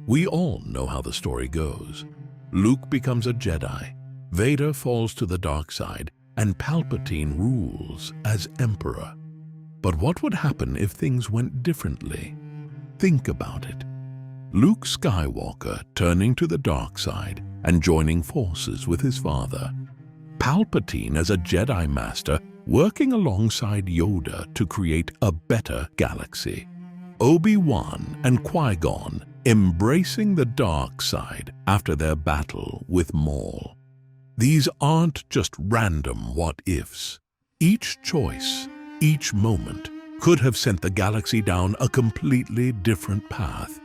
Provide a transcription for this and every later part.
We all know how the story goes. Luke becomes a Jedi, Vader falls to the dark side, and Palpatine rules as Emperor. But what would happen if things went differently? Think about it. Luke Skywalker turning to the dark side and joining forces with his father. Palpatine as a Jedi Master working alongside Yoda to create a better galaxy. Obi-Wan and Qui-Gon embracing the dark side after their battle with Maul. These aren't just random what-ifs. Each choice, each moment, could have sent the galaxy down a completely different path.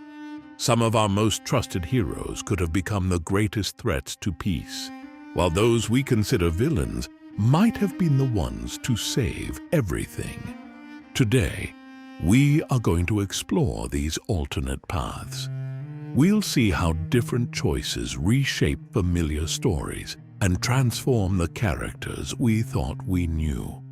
Some of our most trusted heroes could have become the greatest threats to peace, while those we consider villains might have been the ones to save everything. Today, we are going to explore these alternate paths. We'll see how different choices reshape familiar stories and transform the characters we thought we knew.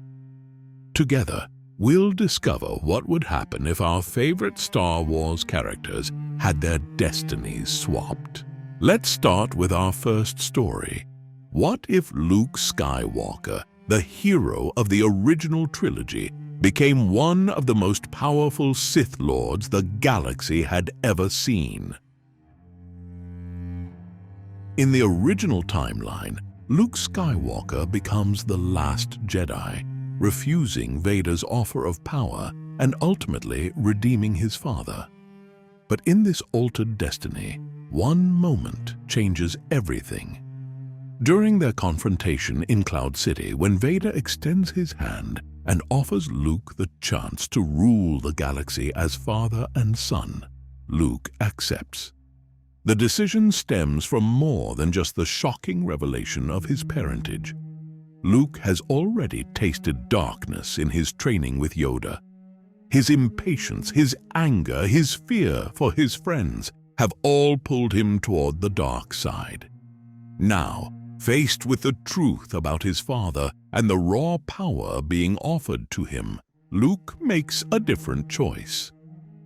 Together, we'll discover what would happen if our favorite Star Wars characters had their destinies swapped. Let's start with our first story. What if Luke Skywalker, the hero of the original trilogy, became one of the most powerful Sith Lords the galaxy had ever seen? In the original timeline, Luke Skywalker becomes the last Jedi, refusing Vader's offer of power and ultimately redeeming his father. But in this altered destiny, one moment changes everything. During their confrontation in Cloud City, when Vader extends his hand and offers Luke the chance to rule the galaxy as father and son, Luke accepts. The decision stems from more than just the shocking revelation of his parentage. Luke has already tasted darkness in his training with Yoda. His impatience, his anger, his fear for his friends have all pulled him toward the dark side. Now, faced with the truth about his father and the raw power being offered to him, Luke makes a different choice.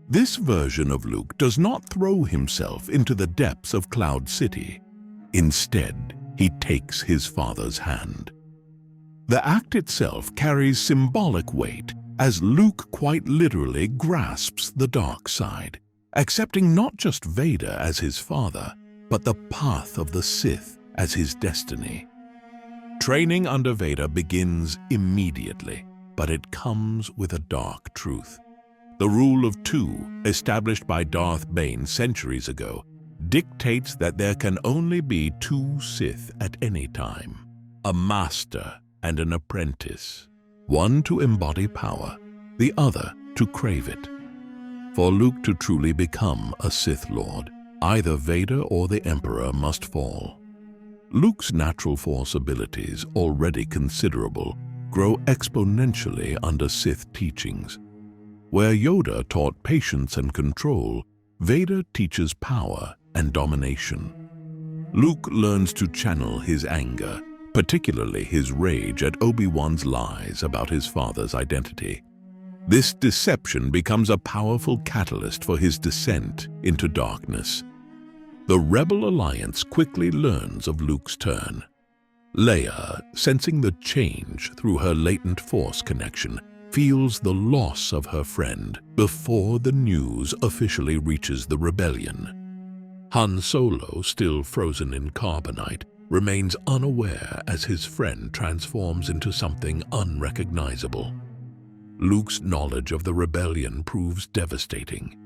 This version of Luke does not throw himself into the depths of Cloud City. Instead, he takes his father's hand. The act itself carries symbolic weight as Luke quite literally grasps the dark side, accepting not just Vader as his father, but the path of the Sith as his destiny. Training under Vader begins immediately, but it comes with a dark truth. The rule of two, established by Darth Bane centuries ago, dictates that there can only be two Sith at any time, a master and an apprentice, one to embody power, the other to crave it. For Luke to truly become a Sith Lord, either Vader or the Emperor must fall. Luke's natural force abilities, already considerable, grow exponentially under Sith teachings. Where Yoda taught patience and control, Vader teaches power and domination. Luke learns to channel his anger, particularly his rage at Obi-Wan's lies about his father's identity. This deception becomes a powerful catalyst for his descent into darkness. The Rebel Alliance quickly learns of Luke's turn. Leia, sensing the change through her latent Force connection, feels the loss of her friend before the news officially reaches the rebellion. Han Solo, still frozen in carbonite, remains unaware as his friend transforms into something unrecognizable. Luke's knowledge of the rebellion proves devastating.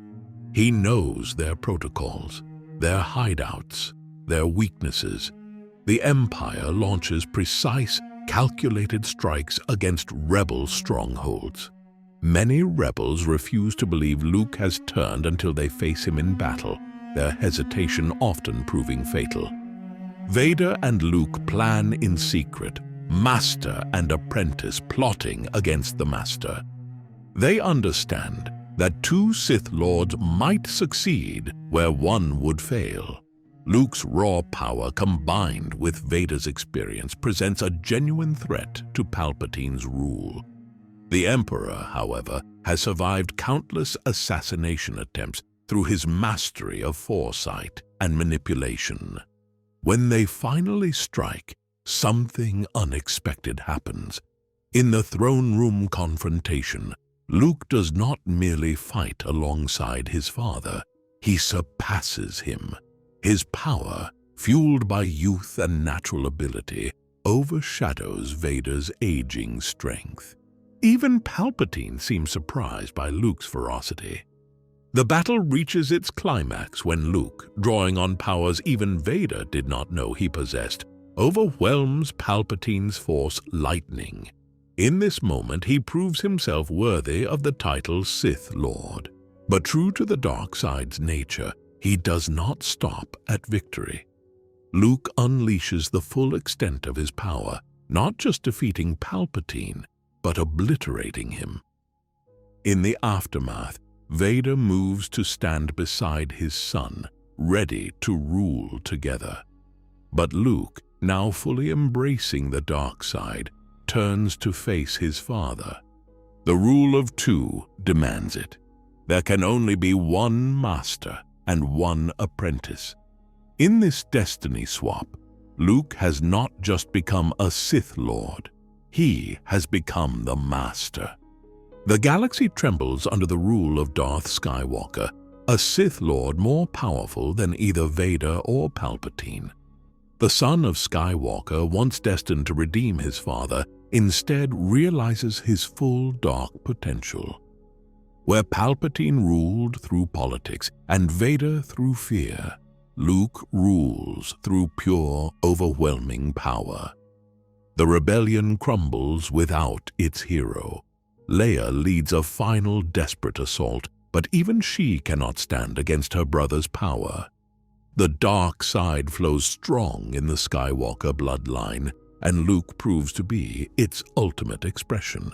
He knows their protocols, their hideouts, their weaknesses. The Empire launches precise, calculated strikes against rebel strongholds. Many rebels refuse to believe Luke has turned until they face him in battle, their hesitation often proving fatal. Vader and Luke plan in secret, master and apprentice plotting against the master. They understand that two Sith Lords might succeed where one would fail. Luke's raw power combined with Vader's experience presents a genuine threat to Palpatine's rule. The Emperor, however, has survived countless assassination attempts, through his mastery of foresight and manipulation. When they finally strike, something unexpected happens. In the throne room confrontation, Luke does not merely fight alongside his father, he surpasses him. His power, fueled by youth and natural ability, overshadows Vader's aging strength. Even Palpatine seems surprised by Luke's ferocity. The battle reaches its climax when Luke, drawing on powers even Vader did not know he possessed, overwhelms Palpatine's Force lightning. In this moment, he proves himself worthy of the title Sith Lord. But true to the dark side's nature, he does not stop at victory. Luke unleashes the full extent of his power, not just defeating Palpatine, but obliterating him. In the aftermath, Vader moves to stand beside his son, ready to rule together. But Luke, now fully embracing the dark side, turns to face his father. The rule of two demands it. There can only be one master and one apprentice. In this destiny swap, Luke has not just become a Sith Lord, he has become the Master. The galaxy trembles under the rule of Darth Skywalker, a Sith Lord more powerful than either Vader or Palpatine. The son of Skywalker, once destined to redeem his father, instead realizes his full dark potential. Where Palpatine ruled through politics and Vader through fear, Luke rules through pure, overwhelming power. The rebellion crumbles without its hero. Leia leads a final desperate assault, but even she cannot stand against her brother's power. The dark side flows strong in the Skywalker bloodline, and Luke proves to be its ultimate expression.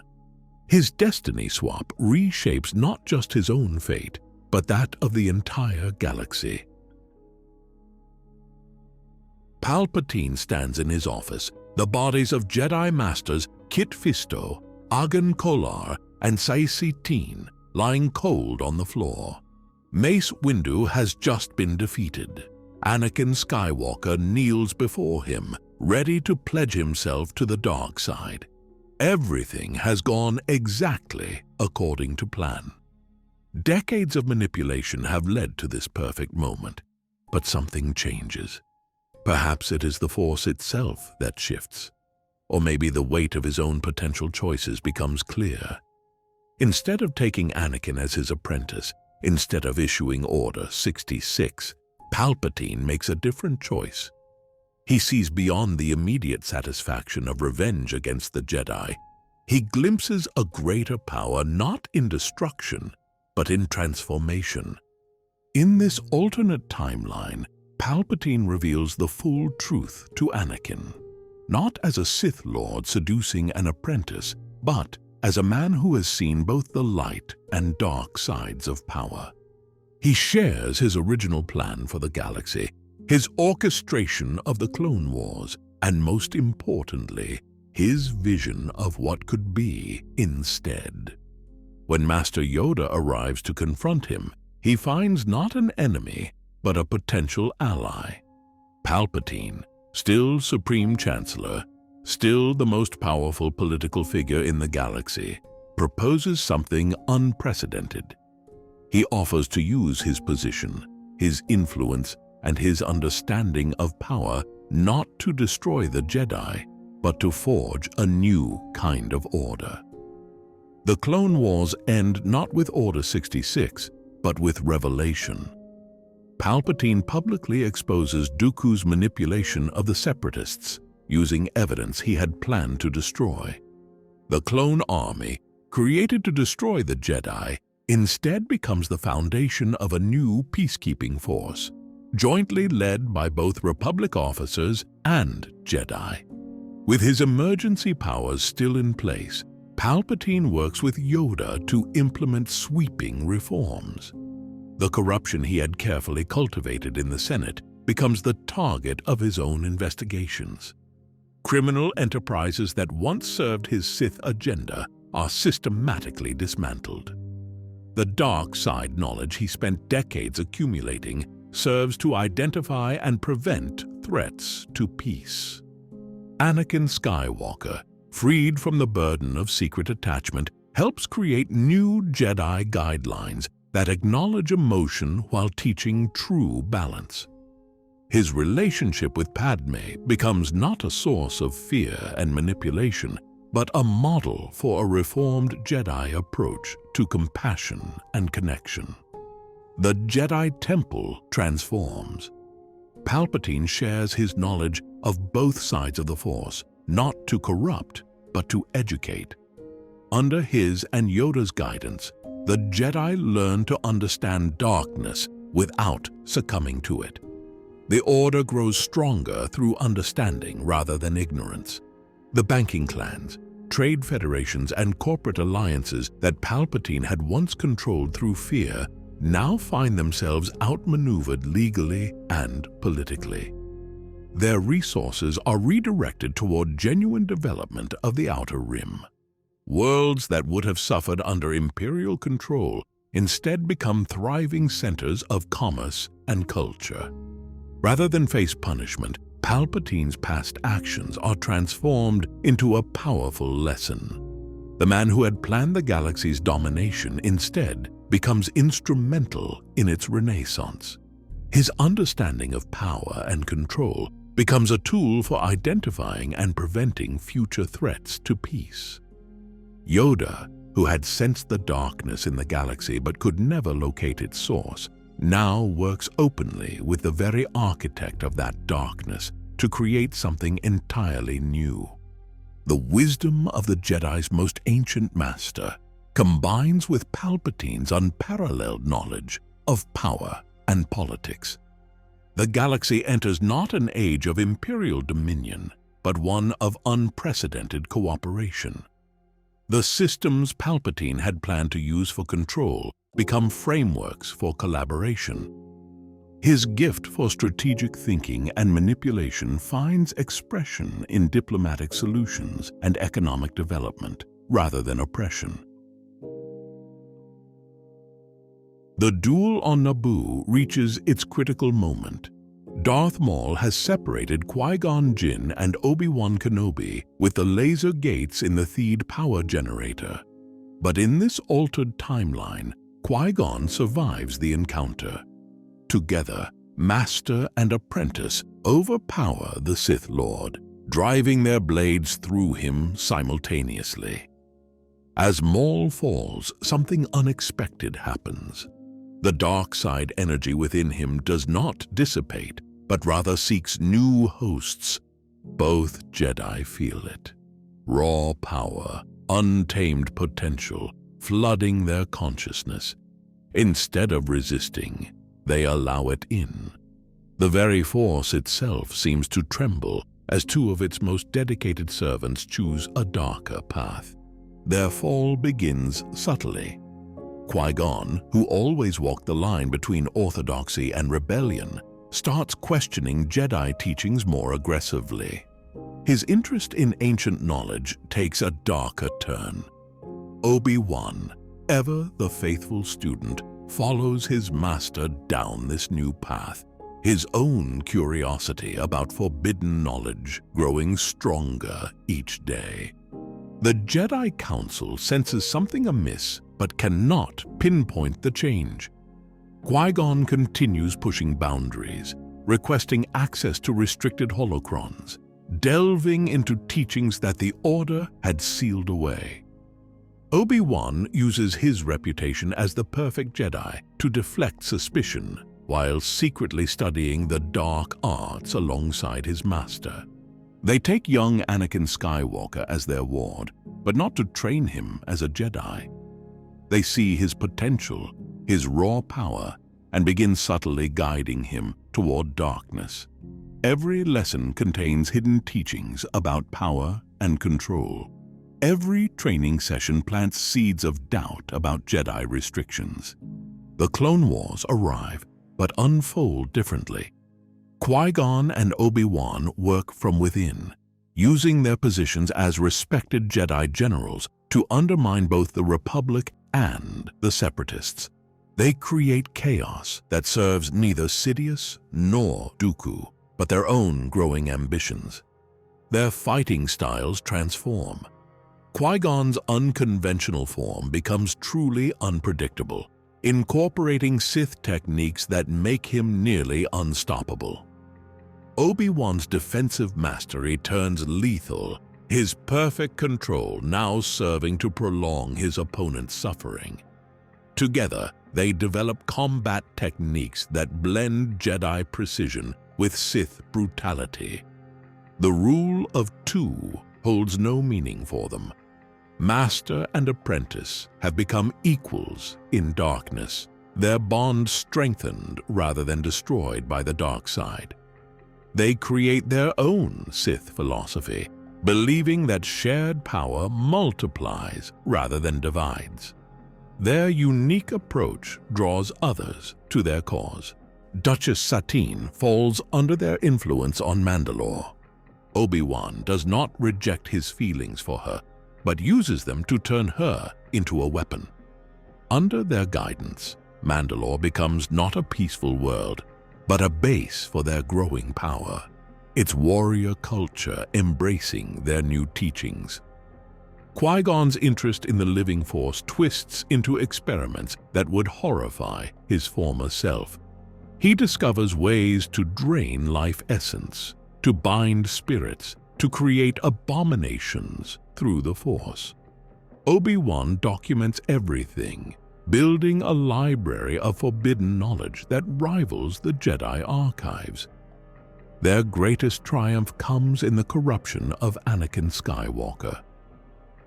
His destiny swap reshapes not just his own fate, but that of the entire galaxy. Palpatine stands in his office, the bodies of Jedi Masters Kit Fisto, Agan Kolar, and Saisi Teen lying cold on the floor. Mace Windu has just been defeated. Anakin Skywalker kneels before him, ready to pledge himself to the dark side. Everything has gone exactly according to plan. Decades of manipulation have led to this perfect moment, but something changes. Perhaps it is the Force itself that shifts, or maybe the weight of his own potential choices becomes clear. Instead of taking Anakin as his apprentice, instead of issuing Order 66, Palpatine makes a different choice. He sees beyond the immediate satisfaction of revenge against the Jedi. He glimpses a greater power not in destruction, but in transformation. In this alternate timeline, Palpatine reveals the full truth to Anakin, not as a Sith Lord seducing an apprentice, but as a man who has seen both the light and dark sides of power. He shares his original plan for the galaxy, his orchestration of the Clone Wars, and most importantly, his vision of what could be instead. When Master Yoda arrives to confront him, he finds not an enemy, but a potential ally. Palpatine, still Supreme Chancellor, still the most powerful political figure in the galaxy, proposes something unprecedented. He offers to use his position, his influence, and his understanding of power not to destroy the Jedi, but to forge a new kind of order. The Clone Wars end not with Order 66, but with revelation. Palpatine publicly exposes Dooku's manipulation of the Separatists, using evidence he had planned to destroy. The clone army, created to destroy the Jedi, instead becomes the foundation of a new peacekeeping force, jointly led by both Republic officers and Jedi. With his emergency powers still in place, Palpatine works with Yoda to implement sweeping reforms. The corruption he had carefully cultivated in the Senate becomes the target of his own investigations. Criminal enterprises that once served his Sith agenda are systematically dismantled. The dark side knowledge he spent decades accumulating serves to identify and prevent threats to peace. Anakin Skywalker, freed from the burden of secret attachment, helps create new Jedi guidelines that acknowledge emotion while teaching true balance. His relationship with Padme becomes not a source of fear and manipulation, but a model for a reformed Jedi approach to compassion and connection. The Jedi Temple transforms. Palpatine shares his knowledge of both sides of the Force, not to corrupt, but to educate. Under his and Yoda's guidance, the Jedi learn to understand darkness without succumbing to it. The Order grows stronger through understanding rather than ignorance. The banking clans, trade federations, and corporate alliances that Palpatine had once controlled through fear now find themselves outmaneuvered legally and politically. Their resources are redirected toward genuine development of the Outer Rim. Worlds that would have suffered under Imperial control instead become thriving centers of commerce and culture. Rather than face punishment, Palpatine's past actions are transformed into a powerful lesson. The man who had planned the galaxy's domination instead becomes instrumental in its renaissance. His understanding of power and control becomes a tool for identifying and preventing future threats to peace. Yoda, who had sensed the darkness in the galaxy but could never locate its source, now works openly with the very architect of that darkness to create something entirely new. The wisdom of the Jedi's most ancient master combines with Palpatine's unparalleled knowledge of power and politics. The galaxy enters not an age of imperial dominion, but one of unprecedented cooperation. The systems Palpatine had planned to use for control become frameworks for collaboration. His gift for strategic thinking and manipulation finds expression in diplomatic solutions and economic development, rather than oppression. The duel on Naboo reaches its critical moment. Darth Maul has separated Qui-Gon Jinn and Obi-Wan Kenobi with the laser gates in the Theed power generator. But in this altered timeline, Qui-Gon survives the encounter. Together, Master and Apprentice overpower the Sith Lord, driving their blades through him simultaneously. As Maul falls, something unexpected happens. The dark side energy within him does not dissipate, but rather seeks new hosts. Both Jedi feel it. Raw power, untamed potential, flooding their consciousness. Instead of resisting, they allow it in. The very Force itself seems to tremble as two of its most dedicated servants choose a darker path. Their fall begins subtly. Qui-Gon, who always walked the line between orthodoxy and rebellion, starts questioning Jedi teachings more aggressively. His interest in ancient knowledge takes a darker turn. Obi-Wan, ever the faithful student, follows his master down this new path, his own curiosity about forbidden knowledge growing stronger each day. The Jedi Council senses something amiss but cannot pinpoint the change. Qui-Gon continues pushing boundaries, requesting access to restricted holocrons, delving into teachings that the Order had sealed away. Obi-Wan uses his reputation as the perfect Jedi to deflect suspicion while secretly studying the dark arts alongside his master. They take young Anakin Skywalker as their ward, but not to train him as a Jedi. They see his potential, his raw power, and begin subtly guiding him toward darkness. Every lesson contains hidden teachings about power and control. Every training session plants seeds of doubt about Jedi restrictions. The Clone Wars arrive, but unfold differently. Qui-Gon and Obi-Wan work from within, using their positions as respected Jedi generals to undermine both the Republic and the Separatists. They create chaos that serves neither Sidious nor Dooku, but their own growing ambitions. Their fighting styles transform. Qui-Gon's unconventional form becomes truly unpredictable, incorporating Sith techniques that make him nearly unstoppable. Obi-Wan's defensive mastery turns lethal, his perfect control now serving to prolong his opponent's suffering. Together, they develop combat techniques that blend Jedi precision with Sith brutality. The rule of two holds no meaning for them. Master and apprentice have become equals in darkness, their bond strengthened rather than destroyed by the dark side. They create their own Sith philosophy, believing that shared power multiplies rather than divides. Their unique approach draws others to their cause. Duchess Satine falls under their influence on Mandalore. Obi-Wan does not reject his feelings for her, but uses them to turn her into a weapon. Under their guidance, Mandalore becomes not a peaceful world, but a base for their growing power, its warrior culture embracing their new teachings. Qui-Gon's interest in the living force twists into experiments that would horrify his former self. He discovers ways to drain life essence, to bind spirits, to create abominations through the Force. Obi-Wan documents everything, building a library of forbidden knowledge that rivals the Jedi archives. Their greatest triumph comes in the corruption of Anakin Skywalker.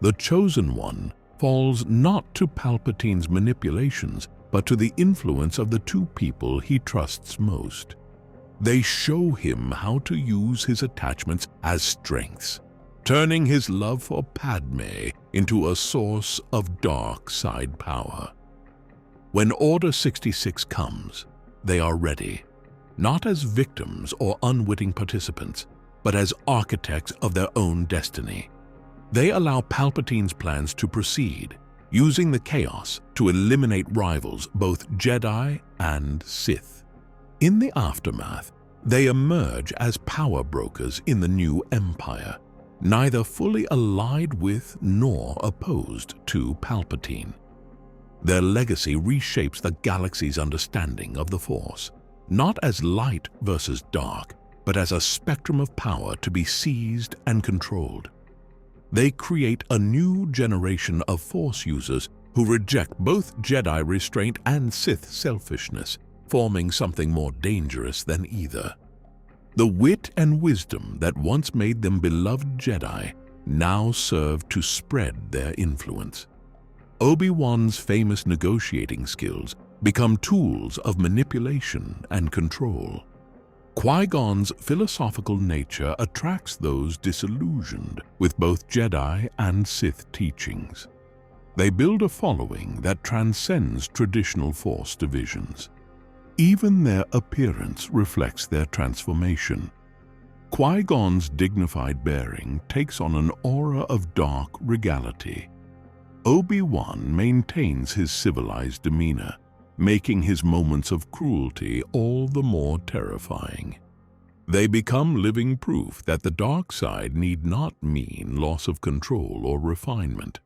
The Chosen One falls not to Palpatine's manipulations, but to the influence of the two people he trusts most. They show him how to use his attachments as strengths, turning his love for Padme into a source of dark side power. When Order 66 comes, they are ready, not as victims or unwitting participants, but as architects of their own destiny. They allow Palpatine's plans to proceed, using the chaos to eliminate rivals, both Jedi and Sith. In the aftermath, they emerge as power brokers in the new empire, neither fully allied with nor opposed to Palpatine. Their legacy reshapes the galaxy's understanding of the Force, not as light versus dark, but as a spectrum of power to be seized and controlled. They create a new generation of Force users who reject both Jedi restraint and Sith selfishness, forming something more dangerous than either. The wit and wisdom that once made them beloved Jedi now serve to spread their influence. Obi-Wan's famous negotiating skills become tools of manipulation and control. Qui-Gon's philosophical nature attracts those disillusioned with both Jedi and Sith teachings. They build a following that transcends traditional Force divisions. Even their appearance reflects their transformation. Qui-Gon's dignified bearing takes on an aura of dark regality. Obi-Wan maintains his civilized demeanor, making his moments of cruelty all the more terrifying. They become living proof that the dark side need not mean loss of control or refinement.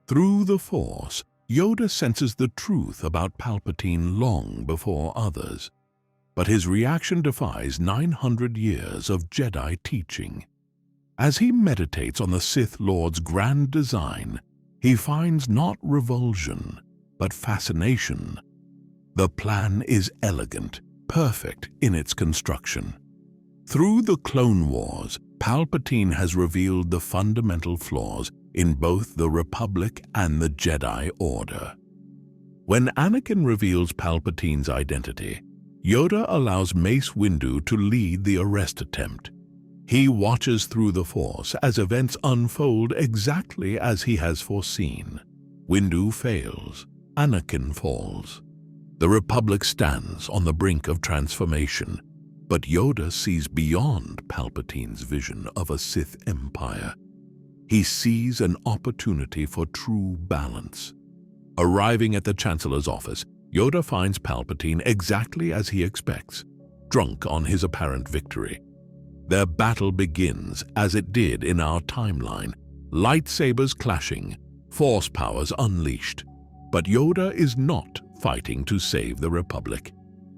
Through the Force, Yoda senses the truth about Palpatine long before others, but his reaction defies 900 years of Jedi teaching. As he meditates on the Sith Lord's grand design, he finds not revulsion, but fascination. The plan is elegant, perfect in its construction. Through the Clone Wars, Palpatine has revealed the fundamental flaws in both the Republic and the Jedi Order. When Anakin reveals Palpatine's identity, Yoda allows Mace Windu to lead the arrest attempt. He watches through the Force as events unfold exactly as he has foreseen. Windu fails, Anakin falls. The Republic stands on the brink of transformation, but Yoda sees beyond Palpatine's vision of a Sith empire. he sees an opportunity for true balance. Arriving at the Chancellor's office, Yoda finds Palpatine exactly as he expects, drunk on his apparent victory. Their battle begins as it did in our timeline, lightsabers clashing, force powers unleashed. But Yoda is not fighting to save the Republic.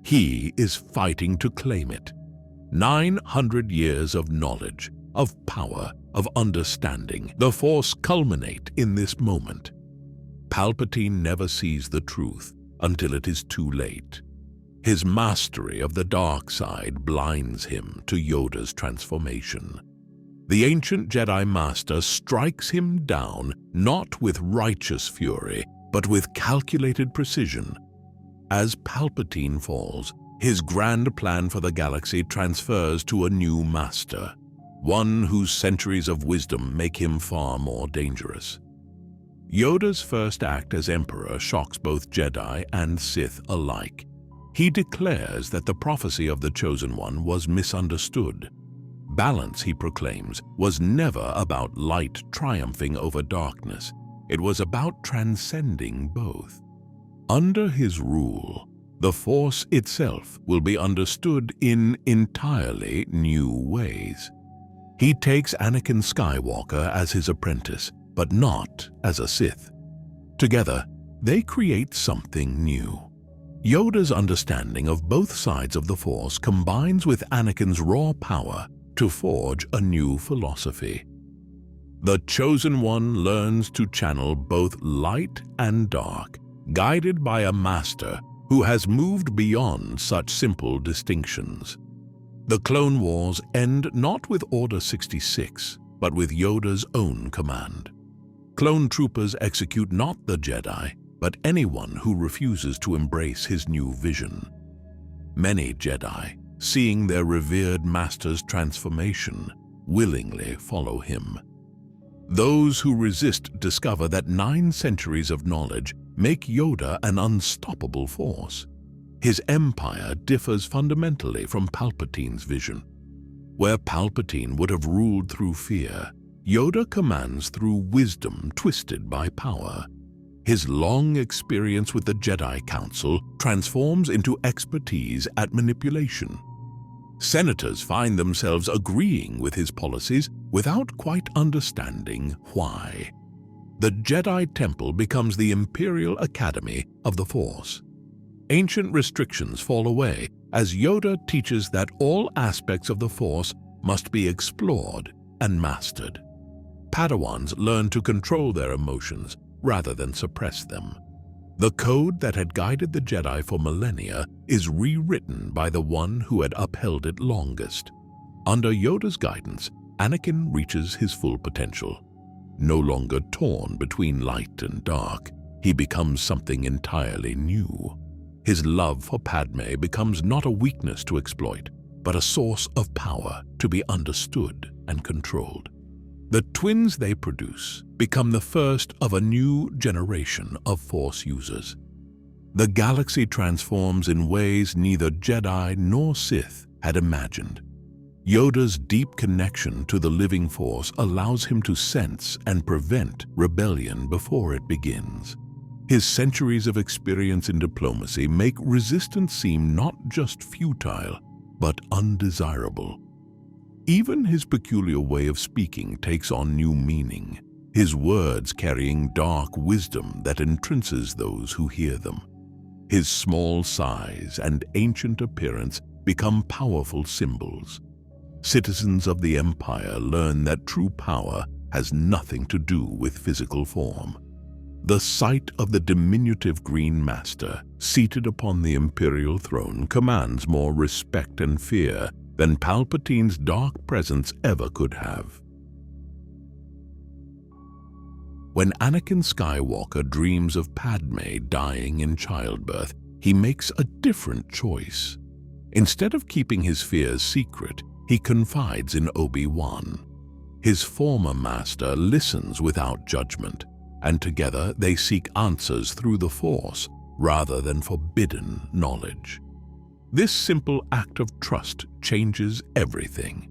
He is fighting to claim it. 900 years of knowledge, of power, of understanding. The Force culminate in this moment. Palpatine never sees the truth until it is too late. His mastery of the dark side blinds him to Yoda's transformation. The ancient Jedi Master strikes him down not with righteous fury, but with calculated precision. As Palpatine falls, his grand plan for the galaxy transfers to a new master, one whose centuries of wisdom make him far more dangerous. Yoda's first act as Emperor shocks both Jedi and Sith alike. He declares that the prophecy of the Chosen One was misunderstood. Balance, he proclaims, was never about light triumphing over darkness. It was about transcending both. Under his rule, the Force itself will be understood in entirely new ways. He takes Anakin Skywalker as his apprentice, but not as a Sith. Together, they create something new. Yoda's understanding of both sides of the Force combines with Anakin's raw power to forge a new philosophy. The Chosen One learns to channel both light and dark, guided by a master who has moved beyond such simple distinctions. The Clone Wars end not with Order 66, but with Yoda's own command. Clone troopers execute not the Jedi, but anyone who refuses to embrace his new vision. Many Jedi, seeing their revered master's transformation, willingly follow him. Those who resist discover that 9 centuries of knowledge make Yoda an unstoppable force. His empire differs fundamentally from Palpatine's vision. Where Palpatine would have ruled through fear, Yoda commands through wisdom twisted by power. His long experience with the Jedi Council transforms into expertise at manipulation. Senators find themselves agreeing with his policies without quite understanding why. The Jedi Temple becomes the Imperial Academy of the Force. Ancient restrictions fall away as Yoda teaches that all aspects of the Force must be explored and mastered. Padawans learn to control their emotions rather than suppress them. The code that had guided the Jedi for millennia is rewritten by the one who had upheld it longest. Under Yoda's guidance, Anakin reaches his full potential. No longer torn between light and dark, he becomes something entirely new. His love for Padme becomes not a weakness to exploit, but a source of power to be understood and controlled. The twins they produce become the first of a new generation of Force users. The galaxy transforms in ways neither Jedi nor Sith had imagined. Yoda's deep connection to the living Force allows him to sense and prevent rebellion before it begins. His centuries of experience in diplomacy make resistance seem not just futile, but undesirable. Even his peculiar way of speaking takes on new meaning, his words carrying dark wisdom that entrances those who hear them. His small size and ancient appearance become powerful symbols. Citizens of the Empire learn that true power has nothing to do with physical form. The sight of the diminutive Green Master seated upon the Imperial throne commands more respect and fear than Palpatine's dark presence ever could have. When Anakin Skywalker dreams of Padme dying in childbirth, he makes a different choice. Instead of keeping his fears secret, he confides in Obi-Wan. His former master listens without judgment, and together they seek answers through the Force rather than forbidden knowledge. This simple act of trust changes everything.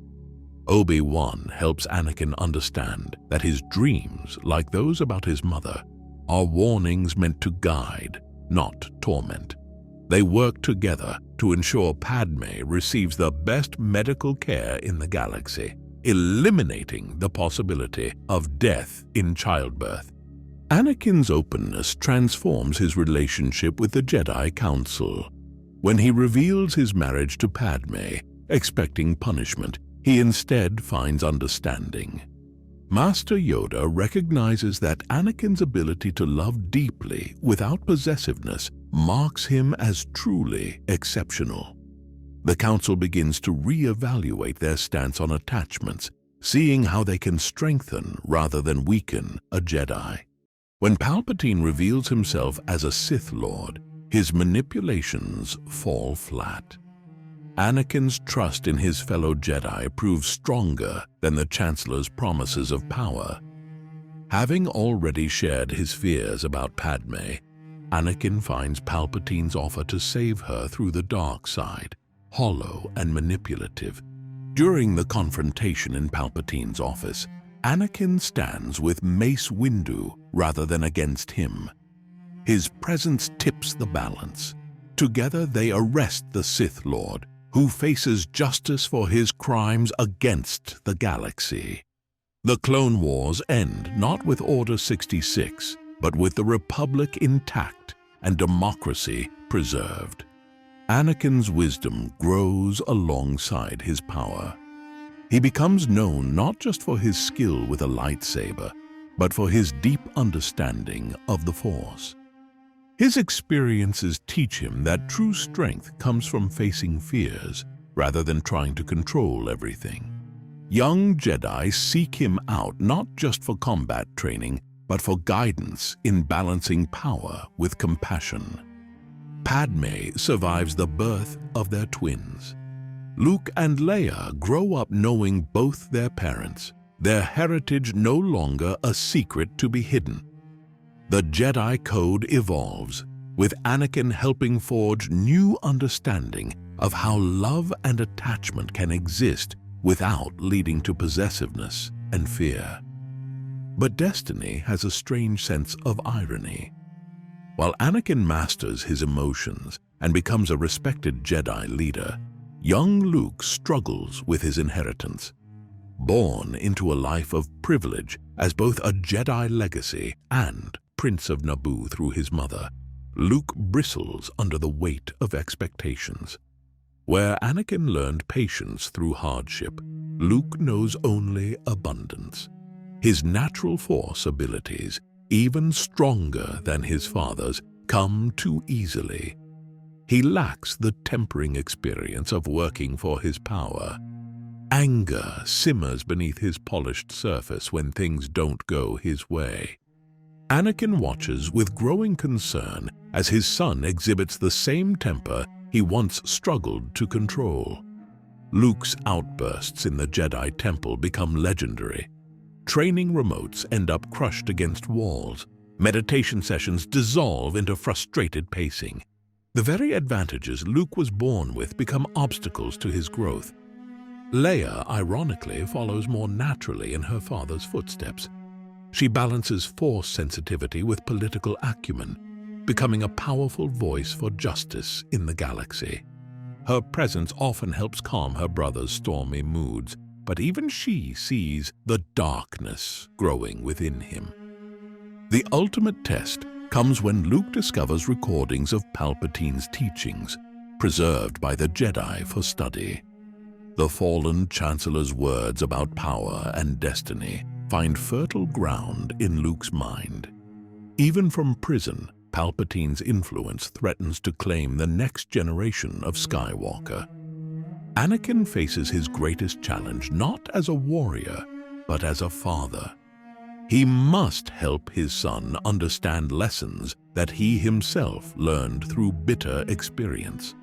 Obi-Wan helps Anakin understand that his dreams, like those about his mother, are warnings meant to guide, not torment. They work together to ensure Padme receives the best medical care in the galaxy, eliminating the possibility of death in childbirth. Anakin's openness transforms his relationship with the Jedi Council. When he reveals his marriage to Padme, expecting punishment, he instead finds understanding. Master Yoda recognizes that Anakin's ability to love deeply without possessiveness marks him as truly exceptional. The Council begins to re-evaluate their stance on attachments, seeing how they can strengthen rather than weaken a Jedi. When Palpatine reveals himself as a Sith Lord, his manipulations fall flat. Anakin's trust in his fellow Jedi proves stronger than the Chancellor's promises of power. Having already shared his fears about Padme, Anakin finds Palpatine's offer to save her through the dark side hollow and manipulative. During the confrontation in Palpatine's office, Anakin stands with Mace Windu rather than against him. His presence tips the balance. Together they arrest the Sith Lord, who faces justice for his crimes against the galaxy. The Clone Wars end not with Order 66, but with the Republic intact and democracy preserved. Anakin's wisdom grows alongside his power. He becomes known not just for his skill with a lightsaber, but for his deep understanding of the Force. His experiences teach him that true strength comes from facing fears rather than trying to control everything. Young Jedi seek him out not just for combat training, but for guidance in balancing power with compassion. Padme survives the birth of their twins. Luke and Leia grow up knowing both their parents, their heritage no longer a secret to be hidden. The Jedi Code evolves, with Anakin helping forge new understanding of how love and attachment can exist without leading to possessiveness and fear. But destiny has a strange sense of irony. While Anakin masters his emotions and becomes a respected Jedi leader, young Luke struggles with his inheritance. Born into a life of privilege as both a Jedi legacy and Prince of Naboo through his mother, Luke bristles under the weight of expectations. Where Anakin learned patience through hardship, Luke knows only abundance. His natural Force abilities, even stronger than his father's, come too easily. He lacks the tempering experience of working for his power. Anger simmers beneath his polished surface when things don't go his way. Anakin watches with growing concern as his son exhibits the same temper he once struggled to control. Luke's outbursts in the Jedi Temple become legendary. Training remotes end up crushed against walls. Meditation sessions dissolve into frustrated pacing. The very advantages Luke was born with become obstacles to his growth. Leia, ironically, follows more naturally in her father's footsteps. She balances Force sensitivity with political acumen, becoming a powerful voice for justice in the galaxy. Her presence often helps calm her brother's stormy moods, but even she sees the darkness growing within him. The ultimate test comes when Luke discovers recordings of Palpatine's teachings, preserved by the Jedi for study. The fallen Chancellor's words about power and destiny find fertile ground in Luke's mind. Even from prison, Palpatine's influence threatens to claim the next generation of Skywalker. Anakin faces his greatest challenge not as a warrior, but as a father. He must help his son understand lessons that he himself learned through bitter experience.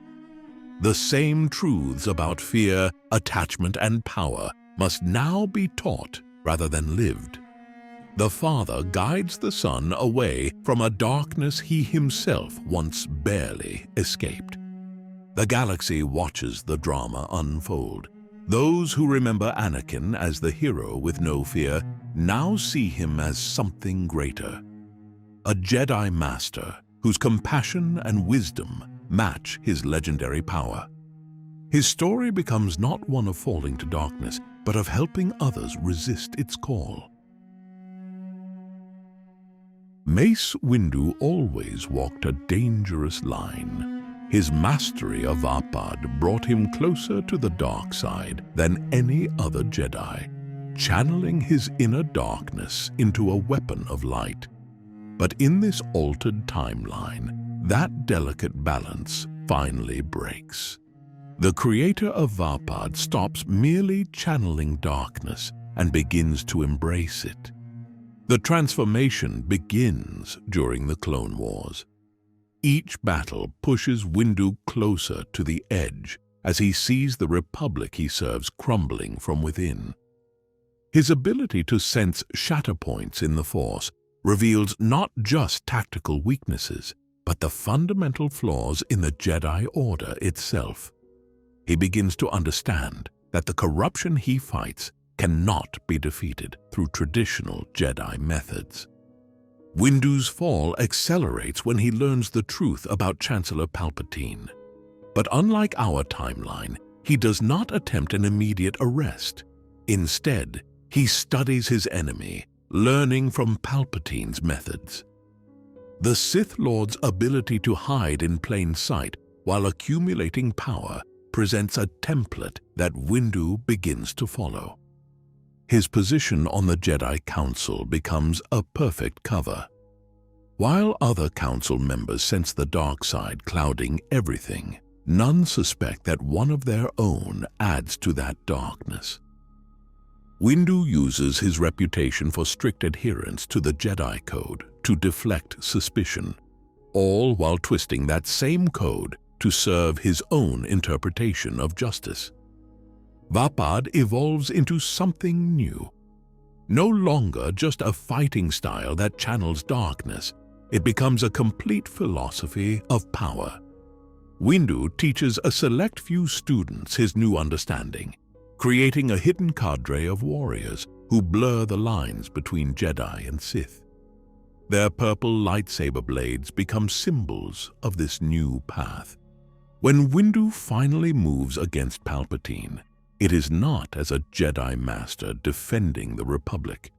The same truths about fear, attachment, and power must now be taught rather than lived. The father guides the son away from a darkness he himself once barely escaped. The galaxy watches the drama unfold. Those who remember Anakin as the hero with no fear now see him as something greater. A Jedi Master whose compassion and wisdom match his legendary power. His story becomes not one of falling to darkness, but of helping others resist its call. Mace Windu always walked a dangerous line. His mastery of Vapad brought him closer to the dark side than any other Jedi, channeling his inner darkness into a weapon of light. But in this altered timeline, that delicate balance finally breaks. The creator of Vapad stops merely channeling darkness and begins to embrace it. The transformation begins during the Clone Wars. Each battle pushes Windu closer to the edge as he sees the Republic he serves crumbling from within. His ability to sense shatter points in the Force reveals not just tactical weaknesses, but the fundamental flaws in the Jedi Order itself. He begins to understand that the corruption he fights cannot be defeated through traditional Jedi methods. Windu's fall accelerates when he learns the truth about Chancellor Palpatine. But unlike our timeline, he does not attempt an immediate arrest. Instead, he studies his enemy, learning from Palpatine's methods. The Sith Lord's ability to hide in plain sight while accumulating power presents a template that Windu begins to follow. His position on the Jedi Council becomes a perfect cover. While other council members sense the dark side clouding everything, none suspect that one of their own adds to that darkness. Windu uses his reputation for strict adherence to the Jedi Code to deflect suspicion, all while twisting that same code to serve his own interpretation of justice. Vapad evolves into something new. No longer just a fighting style that channels darkness, it becomes a complete philosophy of power. Windu teaches a select few students his new understanding, creating a hidden cadre of warriors who blur the lines between Jedi and Sith. Their purple lightsaber blades become symbols of this new path. When Windu finally moves against Palpatine, it is not as a Jedi Master defending the Republic.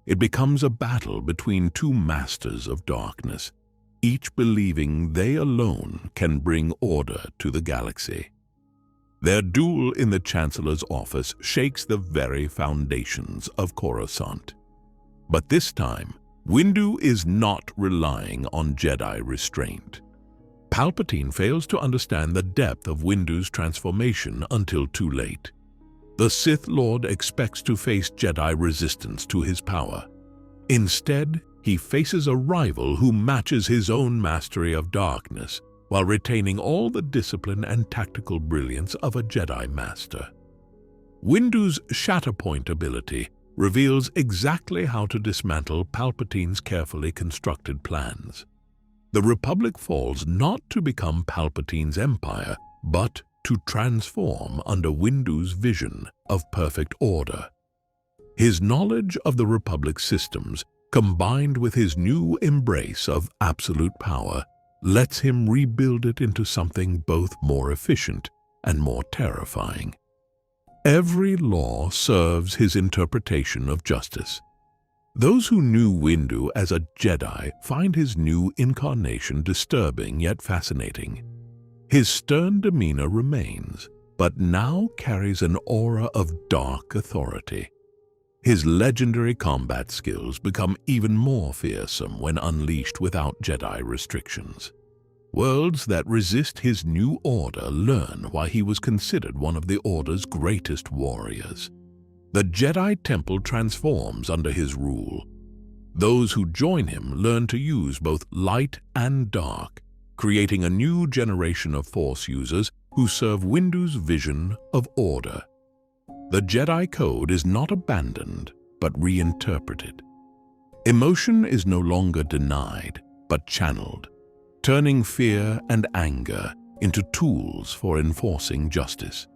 It becomes a battle between two masters of darkness, each believing they alone can bring order to the galaxy. Their duel in the Chancellor's office shakes the very foundations of Coruscant. But this time, Windu is not relying on Jedi restraint. Palpatine fails to understand the depth of Windu's transformation until too late. The Sith Lord expects to face Jedi resistance to his power. Instead, he faces a rival who matches his own mastery of darkness while retaining all the discipline and tactical brilliance of a Jedi Master. Windu's Shatterpoint ability reveals exactly how to dismantle Palpatine's carefully constructed plans. The Republic falls not to become Palpatine's empire, but to transform under Windu's vision of perfect order. His knowledge of the Republic's systems, combined with his new embrace of absolute power, lets him rebuild it into something both more efficient and more terrifying. Every law serves his interpretation of justice. Those who knew Windu as a Jedi find his new incarnation disturbing yet fascinating. His stern demeanor remains, but now carries an aura of dark authority. His legendary combat skills become even more fearsome when unleashed without Jedi restrictions. Worlds that resist his new order learn why he was considered one of the Order's greatest warriors. The Jedi Temple transforms under his rule. Those who join him learn to use both light and dark, creating a new generation of Force users who serve Windu's vision of order. The Jedi Code is not abandoned, but reinterpreted. Emotion is no longer denied, but channeled, turning fear and anger into tools for enforcing justice.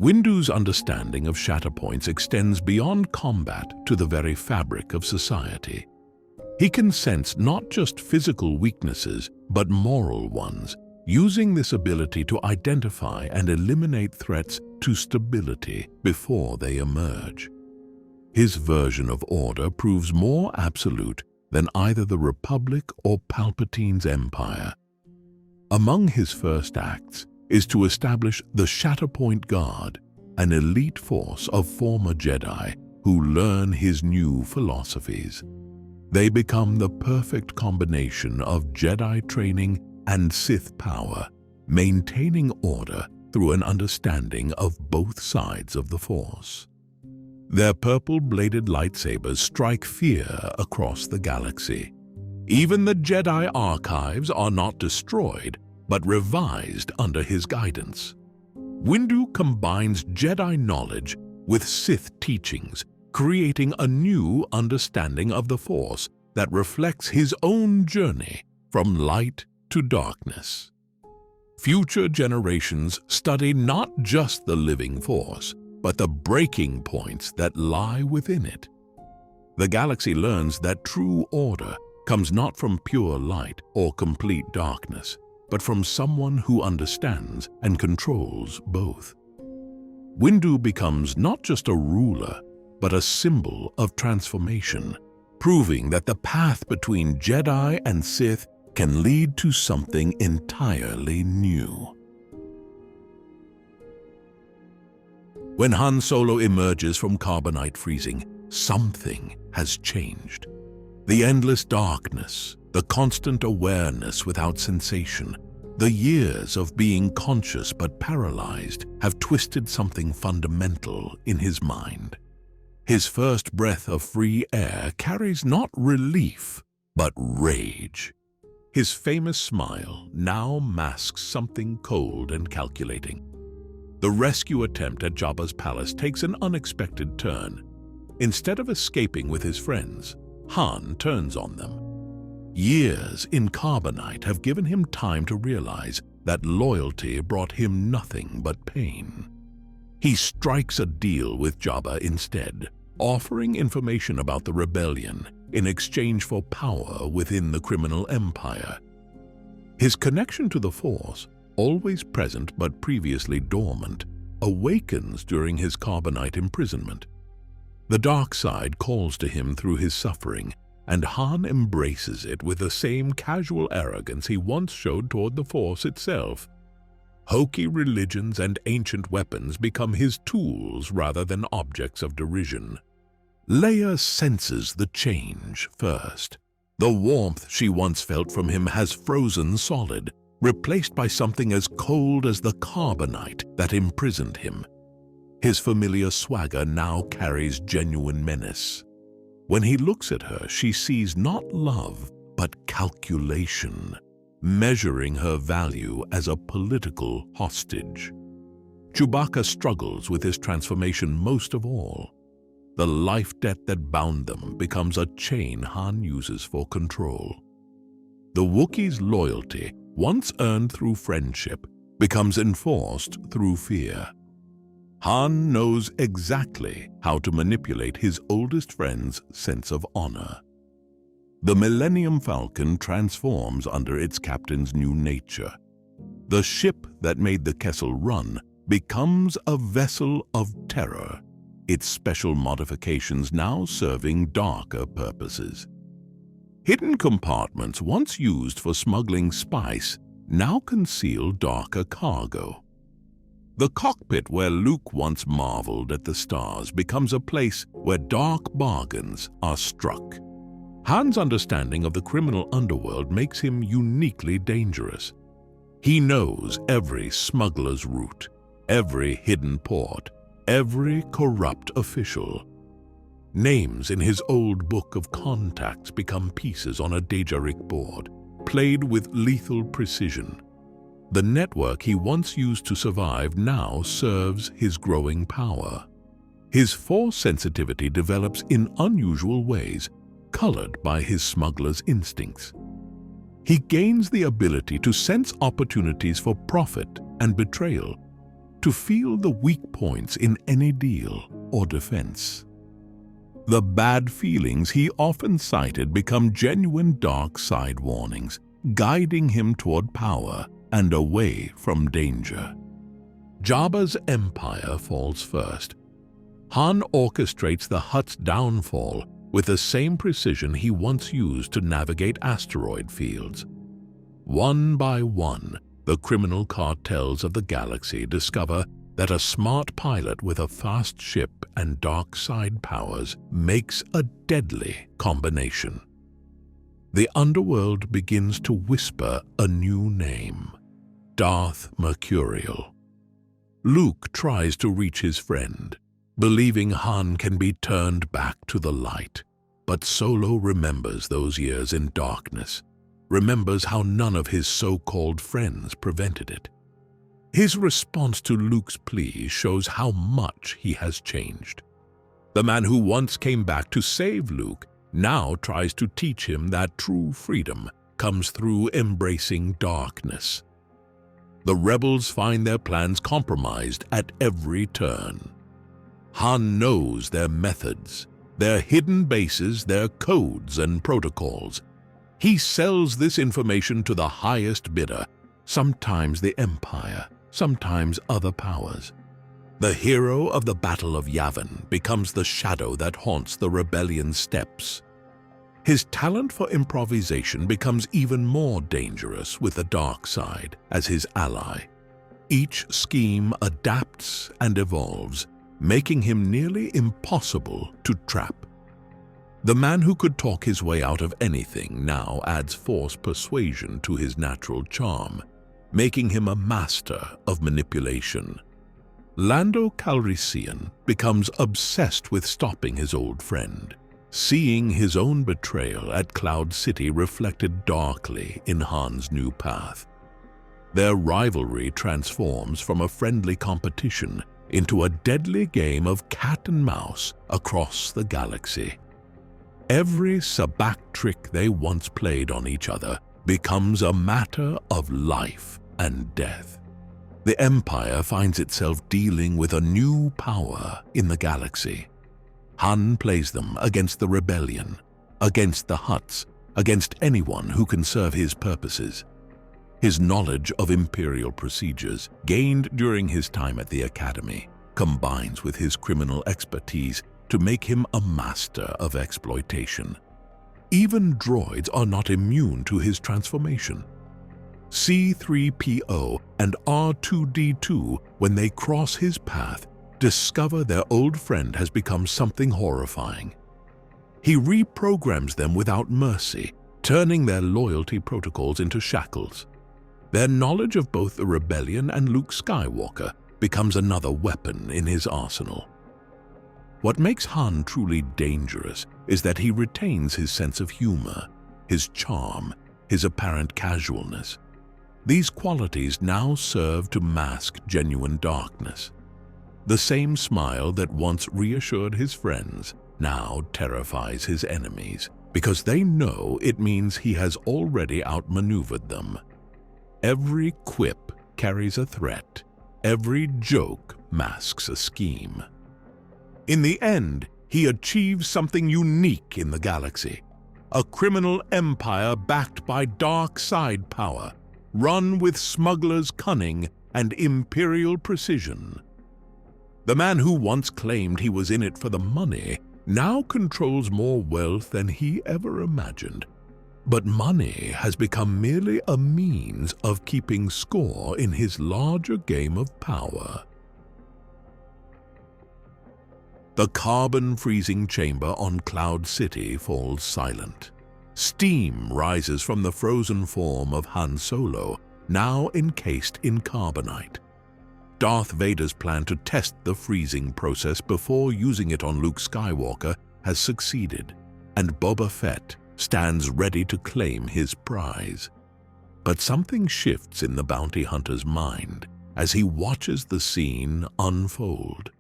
Windu's understanding of shatterpoints extends beyond combat to the very fabric of society. He can sense not just physical weaknesses, but moral ones, using this ability to identify and eliminate threats to stability before they emerge. His version of order proves more absolute than either the Republic or Palpatine's Empire. Among his first acts is to establish the Shatterpoint Guard, an elite force of former Jedi who learn his new philosophies. They become the perfect combination of Jedi training and Sith power, maintaining order through an understanding of both sides of the Force. Their purple-bladed lightsabers strike fear across the galaxy. Even the Jedi archives are not destroyed, but revised under his guidance. Windu combines Jedi knowledge with Sith teachings, creating a new understanding of the Force that reflects his own journey from light to darkness. Future generations study not just the living Force, but the breaking points that lie within it. The galaxy learns that true order comes not from pure light or complete darkness, but from someone who understands and controls both. Windu becomes not just a ruler, but a symbol of transformation, proving that the path between Jedi and Sith can lead to something entirely new. When Han Solo emerges from carbonite freezing, something has changed. The endless darkness, the constant awareness without sensation, the years of being conscious but paralyzed have twisted something fundamental in his mind. His first breath of free air carries not relief, but rage. His famous smile now masks something cold and calculating. The rescue attempt at Jabba's palace takes an unexpected turn. Instead of escaping with his friends, Han turns on them. Years in carbonite have given him time to realize that loyalty brought him nothing but pain. He strikes a deal with Jabba instead, offering information about the rebellion in exchange for power within the criminal empire. His connection to the Force, always present but previously dormant, awakens during his carbonite imprisonment. The dark side calls to him through his suffering, and Han embraces it with the same casual arrogance he once showed toward the Force itself. Hokey religions and ancient weapons become his tools rather than objects of derision. Leia senses the change first. The warmth she once felt from him has frozen solid, replaced by something as cold as the carbonite that imprisoned him. His familiar swagger now carries genuine menace. When he looks at her, she sees not love, but calculation, measuring her value as a political hostage. Chewbacca struggles with this transformation most of all. The life debt that bound them becomes a chain Han uses for control. The Wookiee's loyalty, once earned through friendship, becomes enforced through fear. Han knows exactly how to manipulate his oldest friend's sense of honor. The Millennium Falcon transforms under its captain's new nature. The ship that made the Kessel Run becomes a vessel of terror, its special modifications now serving darker purposes. Hidden compartments once used for smuggling spice now conceal darker cargo. The cockpit where Luke once marveled at the stars becomes a place where dark bargains are struck. Han's understanding of the criminal underworld makes him uniquely dangerous. He knows every smuggler's route, every hidden port, every corrupt official. Names in his old book of contacts become pieces on a Dejarik board, played with lethal precision. The network he once used to survive now serves his growing power. His Force sensitivity develops in unusual ways, colored by his smuggler's instincts. He gains the ability to sense opportunities for profit and betrayal, to feel the weak points in any deal or defense. The bad feelings he often cited become genuine dark side warnings, guiding him toward power and away from danger. Jabba's empire falls first. Han orchestrates the Hutt's downfall with the same precision he once used to navigate asteroid fields. One by one, the criminal cartels of the galaxy discover that a smart pilot with a fast ship and dark side powers makes a deadly combination. The underworld begins to whisper a new name: Darth Mercurial. Luke tries to reach his friend, believing Han can be turned back to the light. But Solo remembers those years in darkness, remembers how none of his so-called friends prevented it. His response to Luke's plea shows how much he has changed. The man who once came back to save Luke now tries to teach him that true freedom comes through embracing darkness. The rebels find their plans compromised at every turn. Han knows their methods, their hidden bases, their codes and protocols. He sells this information to the highest bidder, sometimes the Empire, sometimes other powers. The hero of the Battle of Yavin becomes the shadow that haunts the rebellion's steps. His talent for improvisation becomes even more dangerous with the dark side as his ally. Each scheme adapts and evolves, making him nearly impossible to trap. The man who could talk his way out of anything now adds forced persuasion to his natural charm, making him a master of manipulation. Lando Calrissian becomes obsessed with stopping his old friend, seeing his own betrayal at Cloud City reflected darkly in Han's new path. Their rivalry transforms from a friendly competition into a deadly game of cat and mouse across the galaxy. Every sabacc trick they once played on each other becomes a matter of life and death. The Empire finds itself dealing with a new power in the galaxy. Han plays them against the rebellion, against the Hutts, against anyone who can serve his purposes. His knowledge of Imperial procedures, gained during his time at the Academy, combines with his criminal expertise to make him a master of exploitation. Even droids are not immune to his transformation. C-3PO and R2-D2, when they cross his path, discover their old friend has become something horrifying. He reprograms them without mercy, turning their loyalty protocols into shackles. Their knowledge of both the rebellion and Luke Skywalker becomes another weapon in his arsenal. What makes Han truly dangerous is that he retains his sense of humor, his charm, his apparent casualness. These qualities now serve to mask genuine darkness. The same smile that once reassured his friends now terrifies his enemies, because they know it means he has already outmaneuvered them. Every quip carries a threat. Every joke masks a scheme. In the end, he achieves something unique in the galaxy. A criminal empire backed by dark side power, run with smugglers' cunning and imperial precision. The man who once claimed he was in it for the money now controls more wealth than he ever imagined. But money has become merely a means of keeping score in his larger game of power. The carbon freezing chamber on Cloud City falls silent. Steam rises from the frozen form of Han Solo, now encased in carbonite. Darth Vader's plan to test the freezing process before using it on Luke Skywalker has succeeded, and Boba Fett stands ready to claim his prize. But something shifts in the bounty hunter's mind as he watches the scene unfold.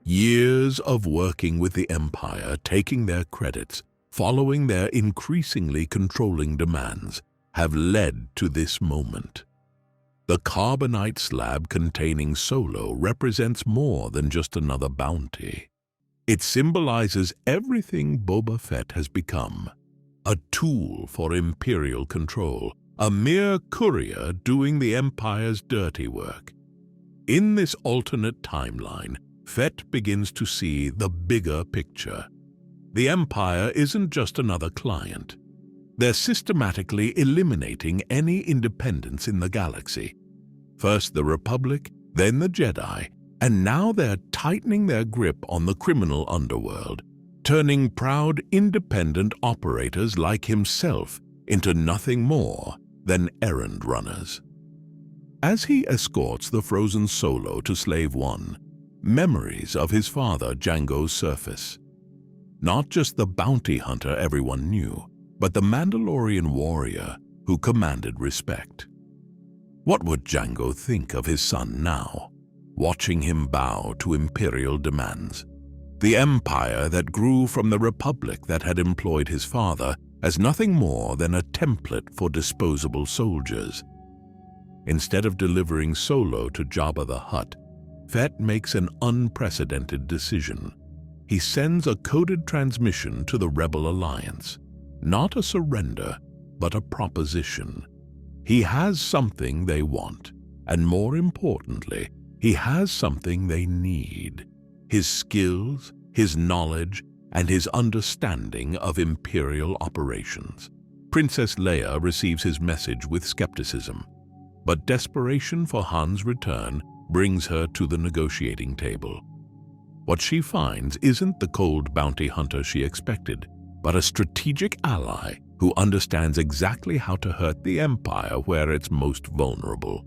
Years of working with the Empire, taking their credits, following their increasingly controlling demands, have led to this moment. The carbonite slab containing Solo represents more than just another bounty. It symbolizes everything Boba Fett has become. A tool for Imperial control, a mere courier doing the Empire's dirty work. In this alternate timeline, Fett begins to see the bigger picture. The Empire isn't just another client. They're systematically eliminating any independence in the galaxy. First the Republic, then the Jedi, and now they're tightening their grip on the criminal underworld, turning proud independent operators like himself into nothing more than errand runners. As he escorts the frozen Solo to Slave One, memories of his father Jango surface. Not just the bounty hunter everyone knew, but the Mandalorian warrior who commanded respect. What would Jango think of his son now, watching him bow to Imperial demands? The Empire that grew from the Republic that had employed his father as nothing more than a template for disposable soldiers. Instead of delivering Solo to Jabba the Hutt, Fett makes an unprecedented decision. He sends a coded transmission to the Rebel Alliance. Not a surrender, but a proposition. He has something they want, and more importantly, he has something they need. His skills, his knowledge, and his understanding of Imperial operations. Princess Leia receives his message with skepticism, but desperation for Han's return brings her to the negotiating table. What she finds isn't the cold bounty hunter she expected, but a strategic ally who understands exactly how to hurt the Empire where it's most vulnerable.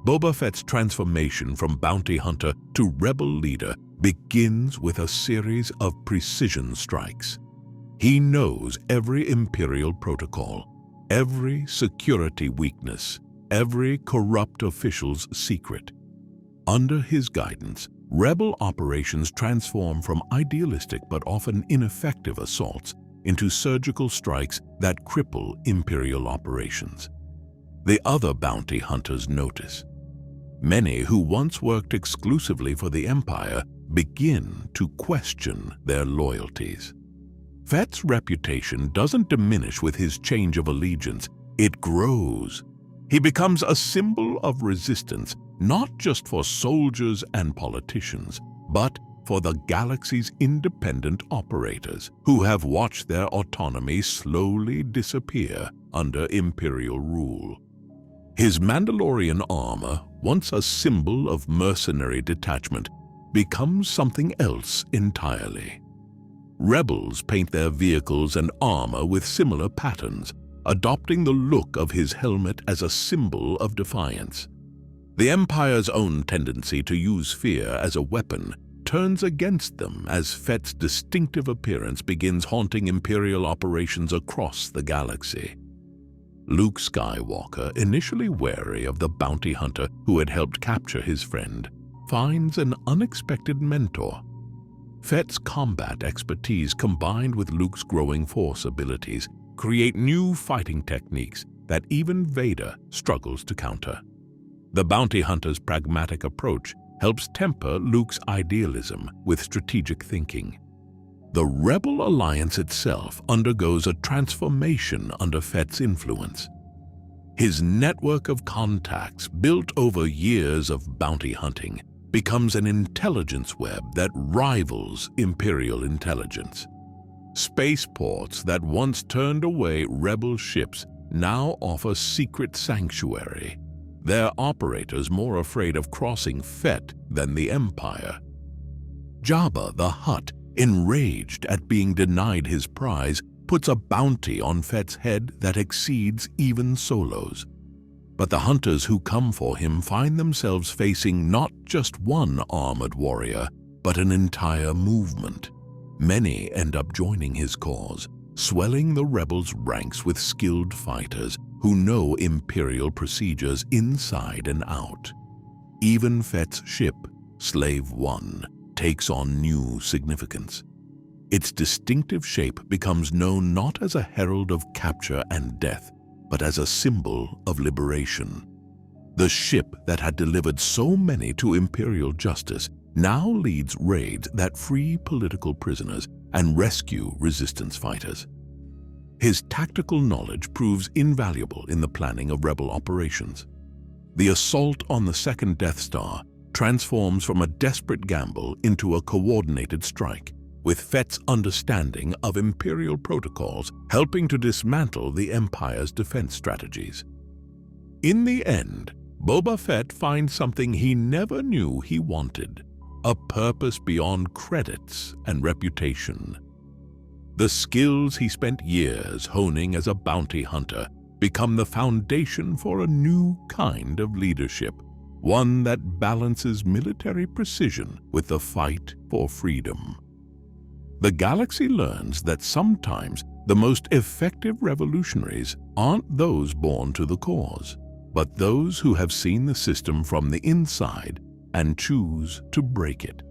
Boba Fett's transformation from bounty hunter to rebel leader begins with a series of precision strikes. He knows every Imperial protocol, every security weakness, every corrupt official's secret. Under his guidance, rebel operations transform from idealistic but often ineffective assaults into surgical strikes that cripple Imperial operations. The other bounty hunters notice. Many who once worked exclusively for the Empire begin to question their loyalties. Fett's reputation doesn't diminish with his change of allegiance, it grows. He becomes a symbol of resistance, not just for soldiers and politicians, but for the galaxy's independent operators who have watched their autonomy slowly disappear under Imperial rule. His Mandalorian armor, once a symbol of mercenary detachment, becomes something else entirely. Rebels paint their vehicles and armor with similar patterns, adopting the look of his helmet as a symbol of defiance. The Empire's own tendency to use fear as a weapon turns against them as Fett's distinctive appearance begins haunting Imperial operations across the galaxy. Luke Skywalker, initially wary of the bounty hunter who had helped capture his friend, finds an unexpected mentor. Fett's combat expertise combined with Luke's growing Force abilities create new fighting techniques that even Vader struggles to counter. The bounty hunter's pragmatic approach helps temper Luke's idealism with strategic thinking. The Rebel Alliance itself undergoes a transformation under Fett's influence. His network of contacts, built over years of bounty hunting, becomes an intelligence web that rivals Imperial intelligence. Spaceports that once turned away rebel ships now offer secret sanctuary, their operators more afraid of crossing Fett than the Empire. Jabba the Hutt, enraged at being denied his prize, puts a bounty on Fett's head that exceeds even Solo's. But the hunters who come for him find themselves facing not just one armored warrior, but an entire movement. Many end up joining his cause, swelling the rebels' ranks with skilled fighters who know Imperial procedures inside and out. Even Fett's ship, Slave One, takes on new significance. Its distinctive shape becomes known not as a herald of capture and death, but as a symbol of liberation. The ship that had delivered so many to Imperial justice now leads raids that free political prisoners and rescue resistance fighters. His tactical knowledge proves invaluable in the planning of rebel operations. The assault on the second Death Star transforms from a desperate gamble into a coordinated strike, with Fett's understanding of Imperial protocols helping to dismantle the Empire's defense strategies. In the end, Boba Fett finds something he never knew he wanted: a purpose beyond credits and reputation. The skills he spent years honing as a bounty hunter become the foundation for a new kind of leadership, one that balances military precision with the fight for freedom. The galaxy learns that sometimes the most effective revolutionaries aren't those born to the cause, but those who have seen the system from the inside and choose to break it.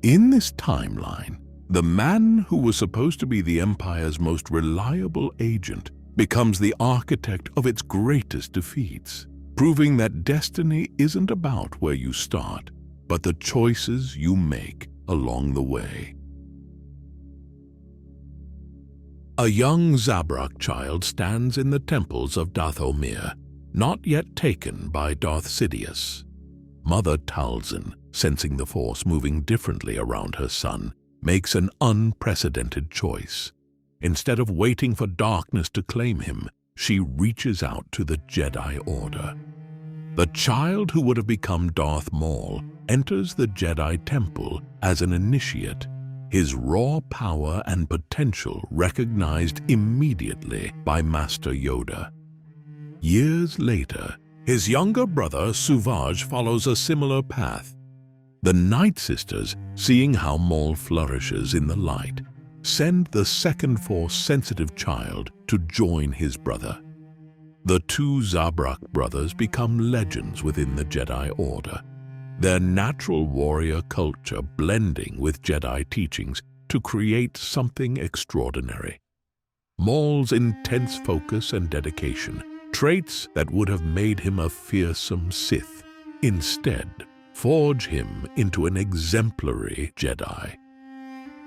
In this timeline, the man who was supposed to be the Empire's most reliable agent becomes the architect of its greatest defeats, proving that destiny isn't about where you start, but the choices you make along the way. A young Zabrak child stands in the temples of Dathomir, not yet taken by Darth Sidious. Mother Talzin, sensing the Force moving differently around her son, makes an unprecedented choice. Instead of waiting for darkness to claim him, she reaches out to the Jedi Order. The child who would have become Darth Maul enters the Jedi Temple as an initiate, his raw power and potential recognized immediately by Master Yoda. Years later, his younger brother Suvaj follows a similar path. The Night Sisters, seeing how Maul flourishes in the light, send the second Force-sensitive child to join his brother. The two Zabrak brothers become legends within the Jedi Order, their natural warrior culture blending with Jedi teachings to create something extraordinary. Maul's intense focus and dedication, traits that would have made him a fearsome Sith, instead forge him into an exemplary Jedi.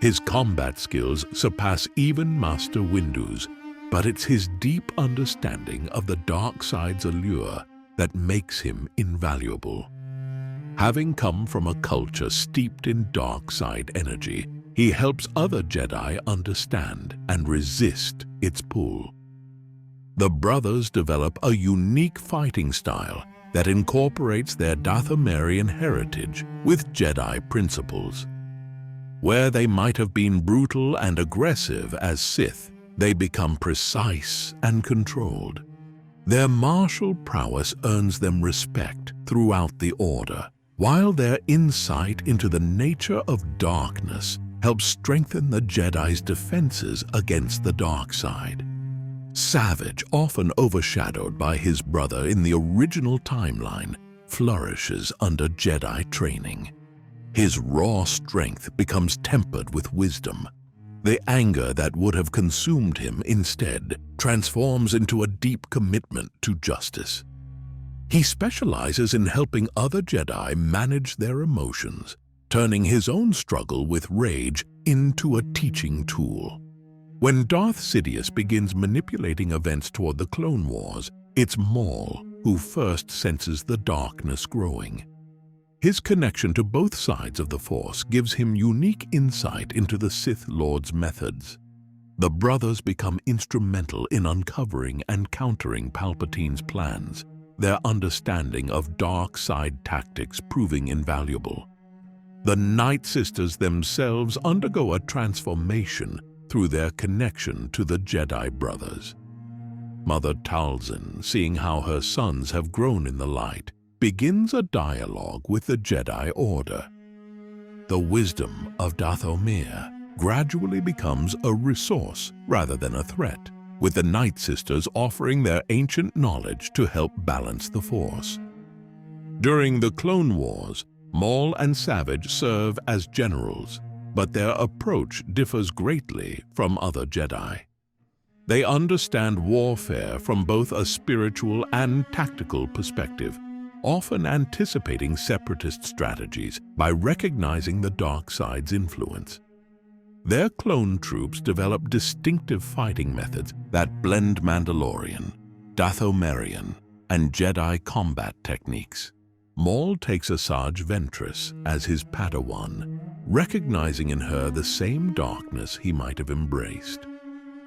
His combat skills surpass even Master Windu's, but it's his deep understanding of the dark side's allure that makes him invaluable. Having come from a culture steeped in dark side energy, he helps other Jedi understand and resist its pull. The brothers develop a unique fighting style that incorporates their Dathomirian heritage with Jedi principles. Where they might have been brutal and aggressive as Sith, they become precise and controlled. Their martial prowess earns them respect throughout the Order, while their insight into the nature of darkness helps strengthen the Jedi's defenses against the dark side. Savage, often overshadowed by his brother in the original timeline, flourishes under Jedi training. His raw strength becomes tempered with wisdom. The anger that would have consumed him instead transforms into a deep commitment to justice. He specializes in helping other Jedi manage their emotions, turning his own struggle with rage into a teaching tool. When Darth Sidious begins manipulating events toward the Clone Wars, it's Maul who first senses the darkness growing. His connection to both sides of the Force gives him unique insight into the Sith Lord's methods. The brothers become instrumental in uncovering and countering Palpatine's plans, their understanding of dark side tactics proving invaluable. The Night Sisters themselves undergo a transformation through their connection to the Jedi brothers. Mother Talzin, seeing how her sons have grown in the light, begins a dialogue with the Jedi Order. The wisdom of Dathomir gradually becomes a resource rather than a threat, with the Night Sisters offering their ancient knowledge to help balance the Force. During the Clone Wars, Maul and Savage serve as generals, but their approach differs greatly from other Jedi. They understand warfare from both a spiritual and tactical perspective, often anticipating separatist strategies by recognizing the dark side's influence. Their clone troops develop distinctive fighting methods that blend Mandalorian, Dathomirian, and Jedi combat techniques. Maul takes Asajj Ventress as his Padawan, recognizing in her the same darkness he might have embraced.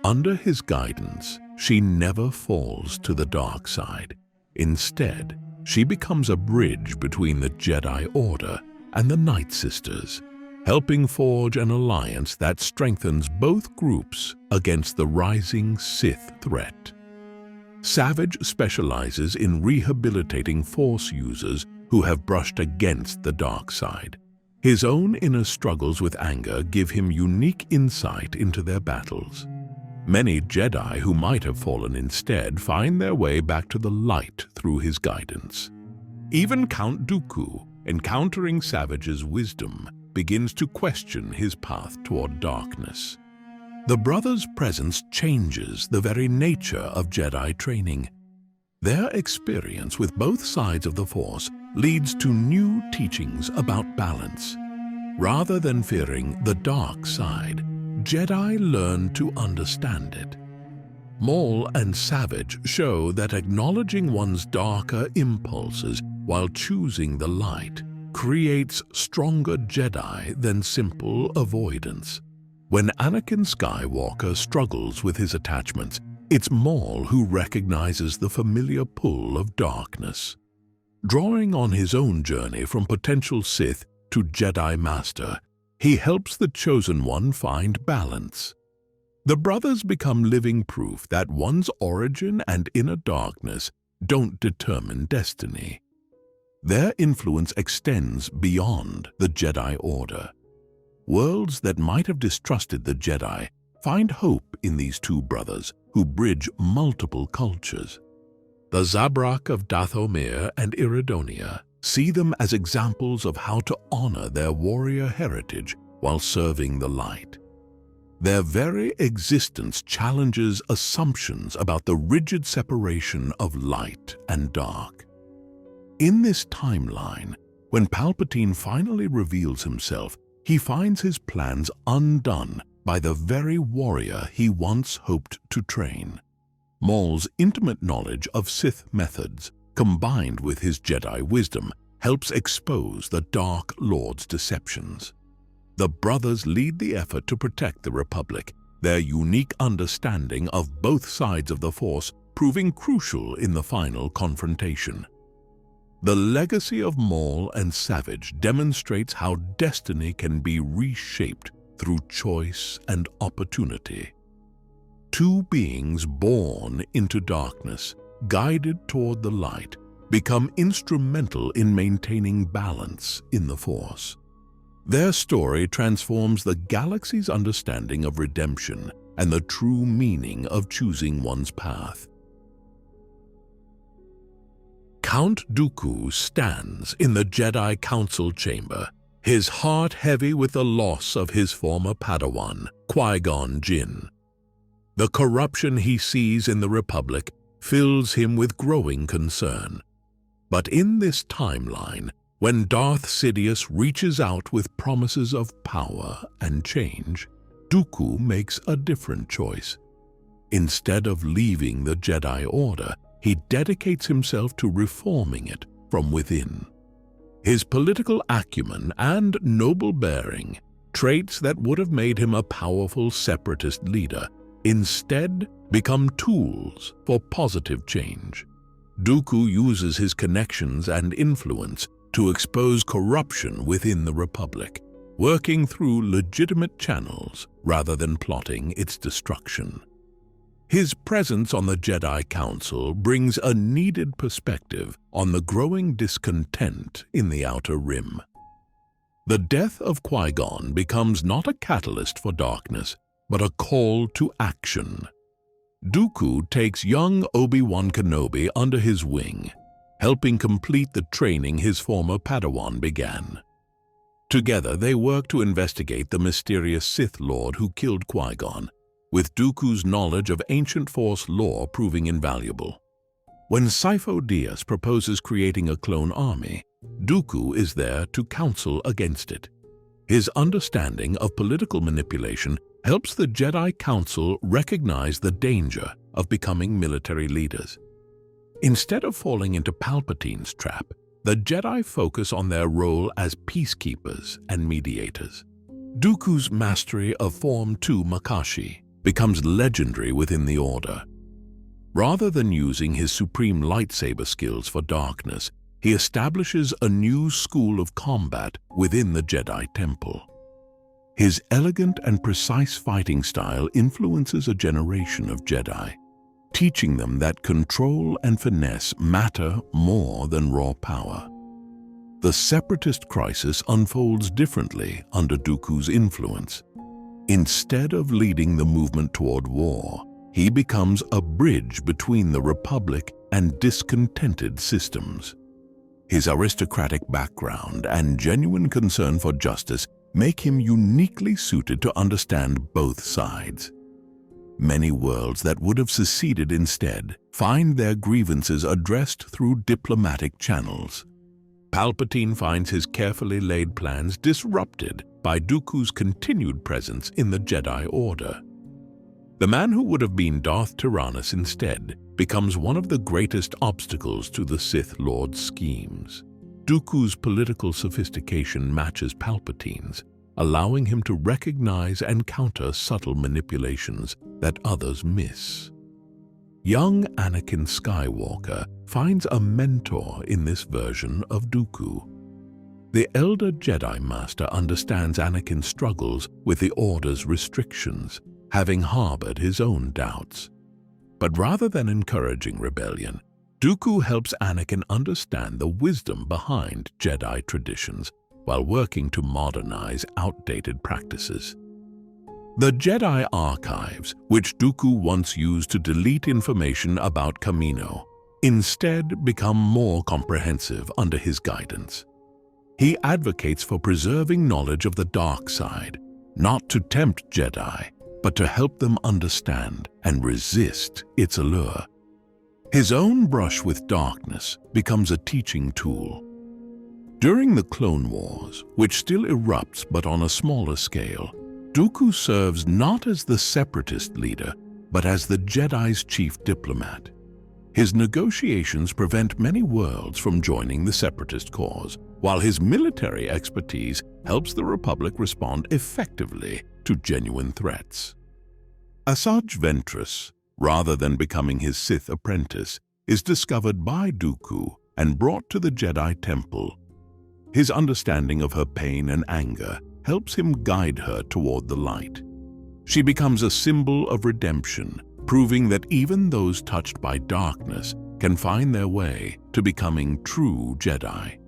Under his guidance, she never falls to the dark side. Instead, she becomes a bridge between the Jedi Order and the Night Sisters, helping forge an alliance that strengthens both groups against the rising Sith threat. Savage specializes in rehabilitating Force users who have brushed against the dark side. His own inner struggles with anger give him unique insight into their battles. Many Jedi who might have fallen instead find their way back to the light through his guidance. Even Count Dooku, encountering Savage's wisdom, begins to question his path toward darkness. The brothers' presence changes the very nature of Jedi training. Their experience with both sides of the Force leads to new teachings about balance. Rather than fearing the dark side, Jedi learn to understand it. Maul and Savage show that acknowledging one's darker impulses while choosing the light creates stronger Jedi than simple avoidance. When Anakin Skywalker struggles with his attachments, it's Maul who recognizes the familiar pull of darkness. Drawing on his own journey from potential Sith to Jedi Master, he helps the Chosen One find balance. The brothers become living proof that one's origin and inner darkness don't determine destiny. Their influence extends beyond the Jedi Order. Worlds that might have distrusted the Jedi find hope in these two brothers who bridge multiple cultures. The Zabrak of Dathomir and Iridonia see them as examples of how to honor their warrior heritage while serving the light. Their very existence challenges assumptions about the rigid separation of light and dark. In this timeline, when Palpatine finally reveals himself, he finds his plans undone by the very warrior he once hoped to train. Maul's intimate knowledge of Sith methods, combined with his Jedi wisdom, helps expose the Dark Lord's deceptions. The brothers lead the effort to protect the Republic, their unique understanding of both sides of the Force proving crucial in the final confrontation. The legacy of Maul and Savage demonstrates how destiny can be reshaped through choice and opportunity. Two beings born into darkness, guided toward the light, become instrumental in maintaining balance in the Force. Their story transforms the galaxy's understanding of redemption and the true meaning of choosing one's path. Count Dooku stands in the Jedi Council chamber, his heart heavy with the loss of his former Padawan, Qui-Gon Jinn. The corruption he sees in the Republic fills him with growing concern. But in this timeline, when Darth Sidious reaches out with promises of power and change, Dooku makes a different choice. Instead of leaving the Jedi Order, he dedicates himself to reforming it from within. His political acumen and noble bearing, traits that would have made him a powerful separatist leader, instead become tools for positive change. Dooku uses his connections and influence to expose corruption within the Republic, working through legitimate channels rather than plotting its destruction. His presence on the Jedi Council brings a needed perspective on the growing discontent in the Outer Rim. The death of Qui-Gon becomes not a catalyst for darkness, but a call to action. Dooku takes young Obi-Wan Kenobi under his wing, helping complete the training his former Padawan began. Together, they work to investigate the mysterious Sith Lord who killed Qui-Gon, with Dooku's knowledge of ancient Force lore proving invaluable. When Sifo-Dyas proposes creating a clone army, Dooku is there to counsel against it. His understanding of political manipulation helps the Jedi Council recognize the danger of becoming military leaders. Instead of falling into Palpatine's trap, the Jedi focus on their role as peacekeepers and mediators. Dooku's mastery of Form 2 Makashi becomes legendary within the Order. Rather than using his supreme lightsaber skills for darkness, he establishes a new school of combat within the Jedi Temple. His elegant and precise fighting style influences a generation of Jedi, teaching them that control and finesse matter more than raw power. The Separatist crisis unfolds differently under Dooku's influence. Instead of leading the movement toward war, he becomes a bridge between the Republic and discontented systems. His aristocratic background and genuine concern for justice make him uniquely suited to understand both sides. Many worlds that would have seceded instead find their grievances addressed through diplomatic channels. Palpatine finds his carefully laid plans disrupted by Dooku's continued presence in the Jedi Order. The man who would have been Darth Tyrannus instead becomes one of the greatest obstacles to the Sith Lord's schemes. Dooku's political sophistication matches Palpatine's, allowing him to recognize and counter subtle manipulations that others miss. Young Anakin Skywalker finds a mentor in this version of Dooku. The elder Jedi Master understands Anakin's struggles with the Order's restrictions, having harbored his own doubts. But rather than encouraging rebellion, Dooku helps Anakin understand the wisdom behind Jedi traditions while working to modernize outdated practices. The Jedi archives, which Dooku once used to delete information about Kamino, instead become more comprehensive under his guidance. He advocates for preserving knowledge of the dark side, not to tempt Jedi, but to help them understand and resist its allure. His own brush with darkness becomes a teaching tool. During the Clone Wars, which still erupts but on a smaller scale, Dooku serves not as the Separatist leader, but as the Jedi's chief diplomat. His negotiations prevent many worlds from joining the Separatist cause, while his military expertise helps the Republic respond effectively to genuine threats. Asajj Ventress, rather than becoming his Sith apprentice, is discovered by Dooku and brought to the Jedi Temple. His understanding of her pain and anger helps him guide her toward the light. She becomes a symbol of redemption, proving that even those touched by darkness can find their way to becoming true Jedi.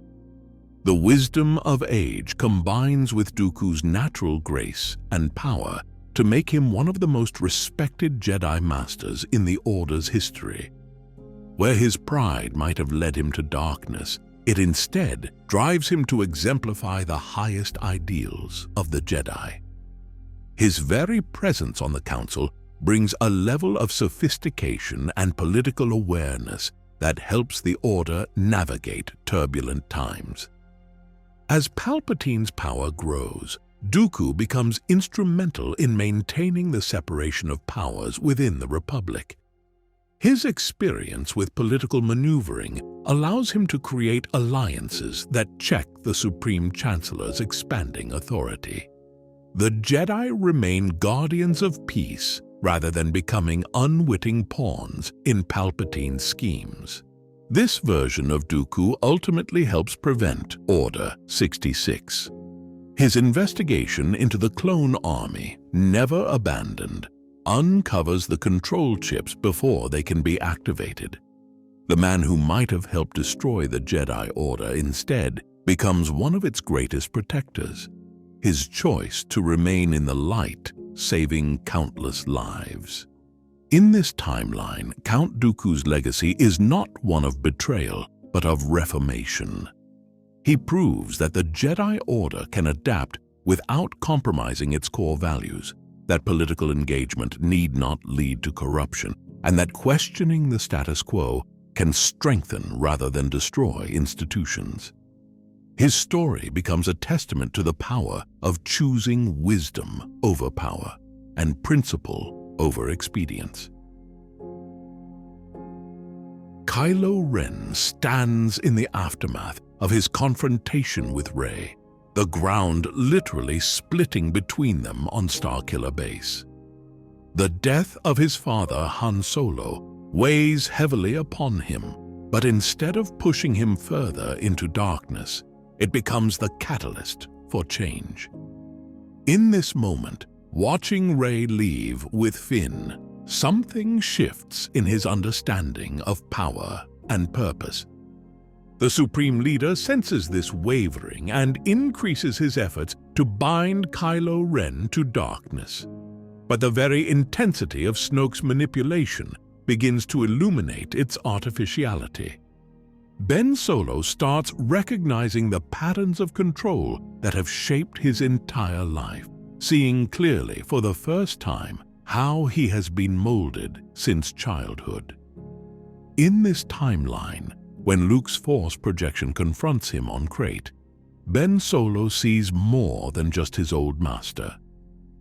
The wisdom of age combines with Dooku's natural grace and power to make him one of the most respected Jedi Masters in the Order's history. Where his pride might have led him to darkness, it instead drives him to exemplify the highest ideals of the Jedi. His very presence on the Council brings a level of sophistication and political awareness that helps the Order navigate turbulent times. As Palpatine's power grows, Dooku becomes instrumental in maintaining the separation of powers within the Republic. His experience with political maneuvering allows him to create alliances that check the Supreme Chancellor's expanding authority. The Jedi remain guardians of peace rather than becoming unwitting pawns in Palpatine's schemes. This version of Dooku ultimately helps prevent Order 66. His investigation into the clone army, never abandoned, uncovers the control chips before they can be activated. The man who might have helped destroy the Jedi Order instead becomes one of its greatest protectors. His choice to remain in the light, saving countless lives. In this timeline, Count Dooku's legacy is not one of betrayal, but of reformation. He proves that the Jedi Order can adapt without compromising its core values, that political engagement need not lead to corruption, and that questioning the status quo can strengthen rather than destroy institutions. His story becomes a testament to the power of choosing wisdom over power and principle over expedience. Kylo Ren stands in the aftermath of his confrontation with Rey, the ground literally splitting between them on Starkiller Base. The death of his father, Han Solo, weighs heavily upon him, but instead of pushing him further into darkness, it becomes the catalyst for change. In this moment, watching Rey leave with Finn, something shifts in his understanding of power and purpose. The Supreme Leader senses this wavering and increases his efforts to bind Kylo Ren to darkness. But the very intensity of Snoke's manipulation begins to illuminate its artificiality. Ben Solo starts recognizing the patterns of control that have shaped his entire life, seeing clearly for the first time how he has been molded since childhood. In this timeline, when Luke's Force projection confronts him on Crate, Ben Solo sees more than just his old master.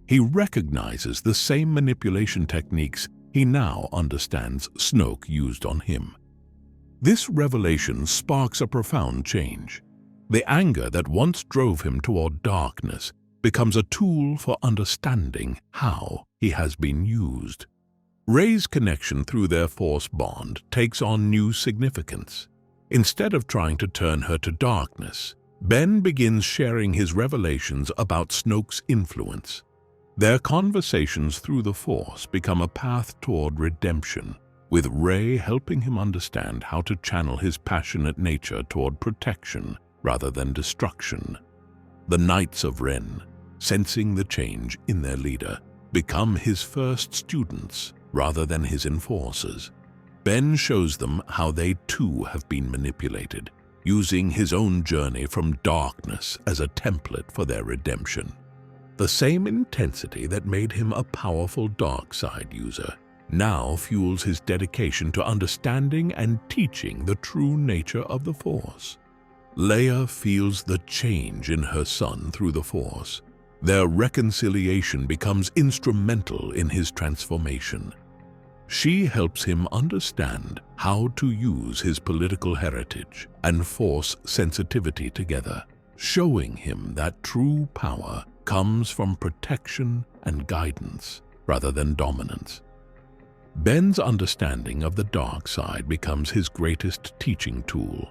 He recognizes the same manipulation techniques he now understands Snoke used on him. This revelation sparks a profound change. The anger that once drove him toward darkness becomes a tool for understanding how he has been used. Rey's connection through their Force bond takes on new significance. Instead of trying to turn her to darkness, Ben begins sharing his revelations about Snoke's influence. Their conversations through the Force become a path toward redemption, with Rey helping him understand how to channel his passionate nature toward protection rather than destruction. The Knights of Ren, sensing the change in their leader, become his first students rather than his enforcers. Ben shows them how they too have been manipulated, using his own journey from darkness as a template for their redemption. The same intensity that made him a powerful dark side user now fuels his dedication to understanding and teaching the true nature of the Force. Leia feels the change in her son through the Force. Their reconciliation becomes instrumental in his transformation. She helps him understand how to use his political heritage and Force sensitivity together, showing him that true power comes from protection and guidance rather than dominance. Ben's understanding of the dark side becomes his greatest teaching tool.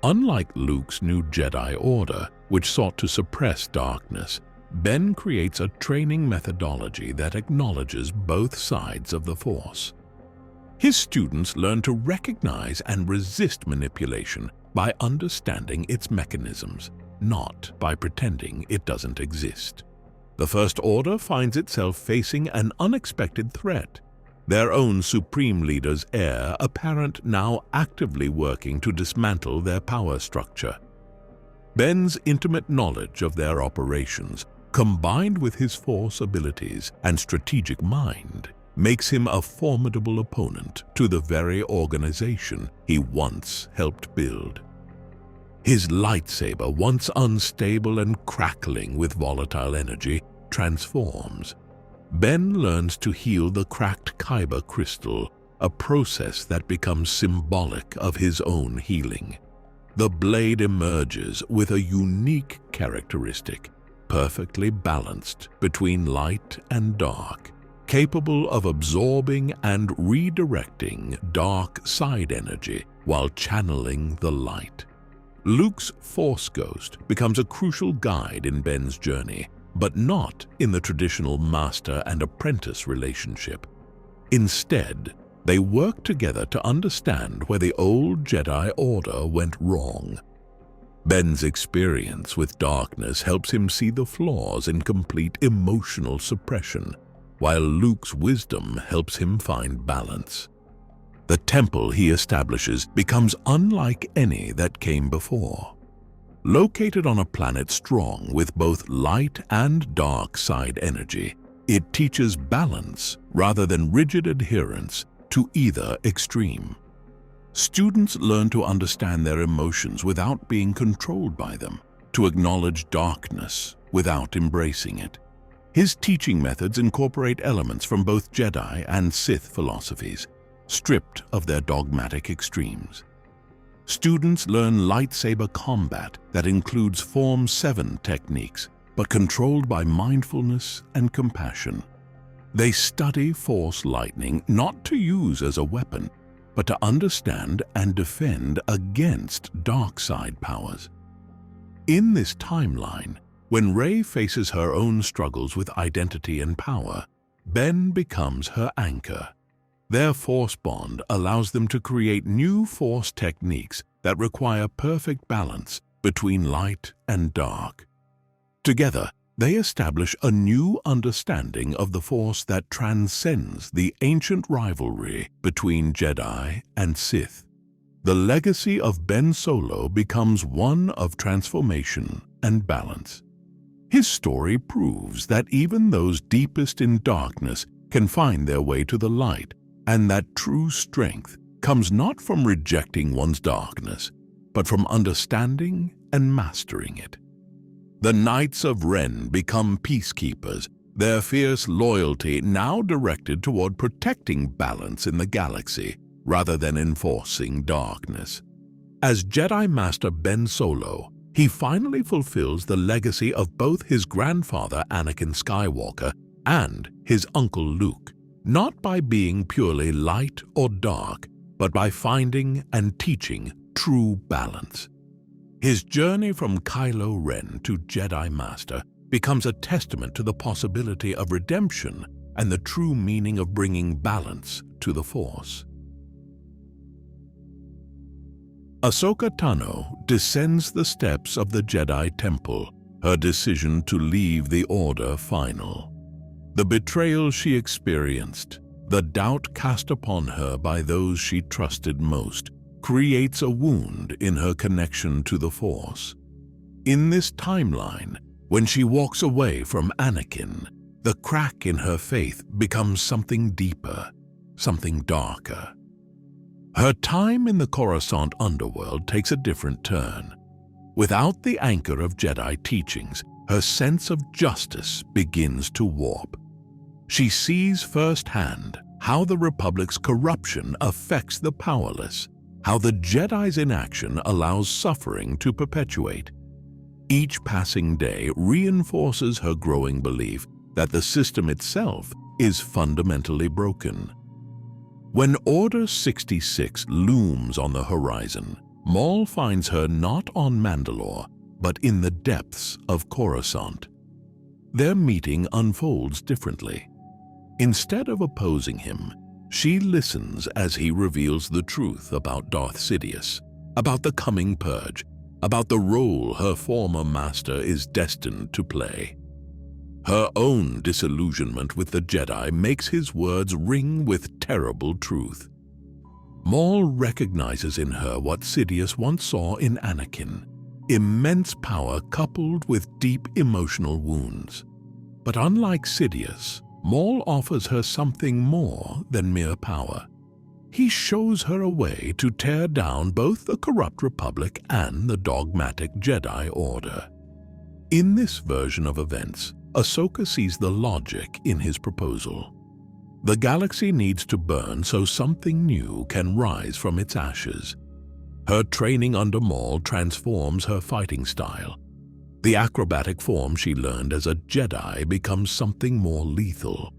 Unlike Luke's new Jedi Order, which sought to suppress darkness, Ben creates a training methodology that acknowledges both sides of the Force. His students learn to recognize and resist manipulation by understanding its mechanisms, not by pretending it doesn't exist. The First Order finds itself facing an unexpected threat. Their own Supreme Leader's heir apparent now actively working to dismantle their power structure. Ben's intimate knowledge of their operations, combined with his Force abilities and strategic mind, makes him a formidable opponent to the very organization he once helped build. His lightsaber, once unstable and crackling with volatile energy, transforms. Ben learns to heal the cracked kyber crystal, a process that becomes symbolic of his own healing. The blade emerges with a unique characteristic, perfectly balanced between light and dark, capable of absorbing and redirecting dark side energy while channeling the light. Luke's Force Ghost becomes a crucial guide in Ben's journey, but not in the traditional master and apprentice relationship. Instead, they work together to understand where the old Jedi Order went wrong. Ben's experience with darkness helps him see the flaws in complete emotional suppression, while Luke's wisdom helps him find balance. The temple he establishes becomes unlike any that came before. Located on a planet strong with both light and dark side energy, it teaches balance rather than rigid adherence to either extreme. Students learn to understand their emotions without being controlled by them, to acknowledge darkness without embracing it. His teaching methods incorporate elements from both Jedi and Sith philosophies, stripped of their dogmatic extremes. Students learn lightsaber combat that includes Form 7 techniques, but controlled by mindfulness and compassion. They study Force lightning not to use as a weapon, but to understand and defend against dark side powers. In this timeline, when Rey faces her own struggles with identity and power, Ben becomes her anchor. Their Force bond allows them to create new Force techniques that require perfect balance between light and dark. Together, they establish a new understanding of the Force that transcends the ancient rivalry between Jedi and Sith. The legacy of Ben Solo becomes one of transformation and balance. His story proves that even those deepest in darkness can find their way to the light, and that true strength comes not from rejecting one's darkness, but from understanding and mastering it. The Knights of Ren become peacekeepers, their fierce loyalty now directed toward protecting balance in the galaxy rather than enforcing darkness. As Jedi Master Ben Solo, he finally fulfills the legacy of both his grandfather Anakin Skywalker and his uncle Luke, not by being purely light or dark, but by finding and teaching true balance. His journey from Kylo Ren to Jedi Master becomes a testament to the possibility of redemption and the true meaning of bringing balance to the Force. Ahsoka Tano descends the steps of the Jedi Temple, her decision to leave the Order final. The betrayal she experienced, the doubt cast upon her by those she trusted most, creates a wound in her connection to the Force. In this timeline, when she walks away from Anakin, the crack in her faith becomes something deeper, something darker. Her time in the Coruscant underworld takes a different turn. Without the anchor of Jedi teachings, her sense of justice begins to warp. She sees firsthand how the Republic's corruption affects the powerless, how the Jedi's inaction allows suffering to perpetuate. Each passing day reinforces her growing belief that the system itself is fundamentally broken. When Order 66 looms on the horizon, Maul finds her not on Mandalore, but in the depths of Coruscant. Their meeting unfolds differently. Instead of opposing him, she listens as he reveals the truth about Darth Sidious, about the coming purge, about the role her former master is destined to play. Her own disillusionment with the Jedi makes his words ring with terrible truth. Maul recognizes in her what Sidious once saw in Anakin, immense power coupled with deep emotional wounds. But unlike Sidious, Maul offers her something more than mere power. He shows her a way to tear down both the corrupt Republic and the dogmatic Jedi Order. In this version of events, Ahsoka sees the logic in his proposal. The galaxy needs to burn so something new can rise from its ashes. Her training under Maul transforms her fighting style. The acrobatic form she learned as a Jedi becomes something more lethal.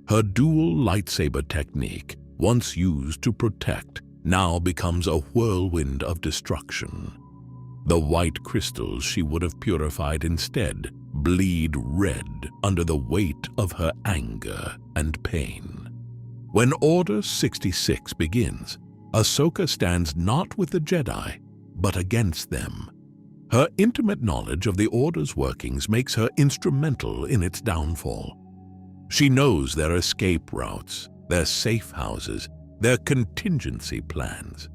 Her dual lightsaber technique, once used to protect, now becomes a whirlwind of destruction. The white crystals she would have purified instead bleed red under the weight of her anger and pain. When Order 66 begins, Ahsoka stands not with the Jedi, but against them. Her intimate knowledge of the Order's workings makes her instrumental in its downfall. She knows their escape routes, their safe houses, their contingency plans.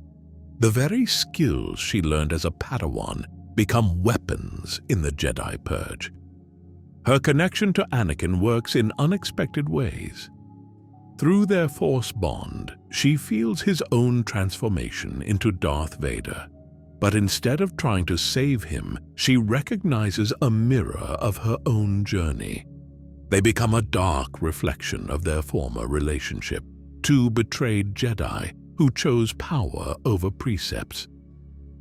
The very skills she learned as a Padawan become weapons in the Jedi Purge. Her connection to Anakin works in unexpected ways. Through their Force bond, she feels his own transformation into Darth Vader. But instead of trying to save him, she recognizes a mirror of her own journey. They become a dark reflection of their former relationship, two betrayed Jedi who chose power over precepts.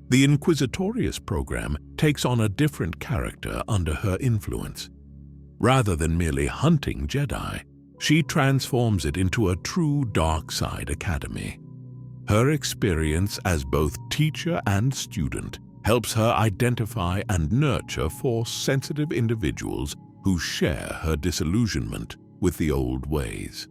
The Inquisitorius program takes on a different character under her influence. Rather than merely hunting Jedi, she transforms it into a true dark side academy. Her experience as both teacher and student helps her identify and nurture Force-sensitive individuals who share her disillusionment with the old ways.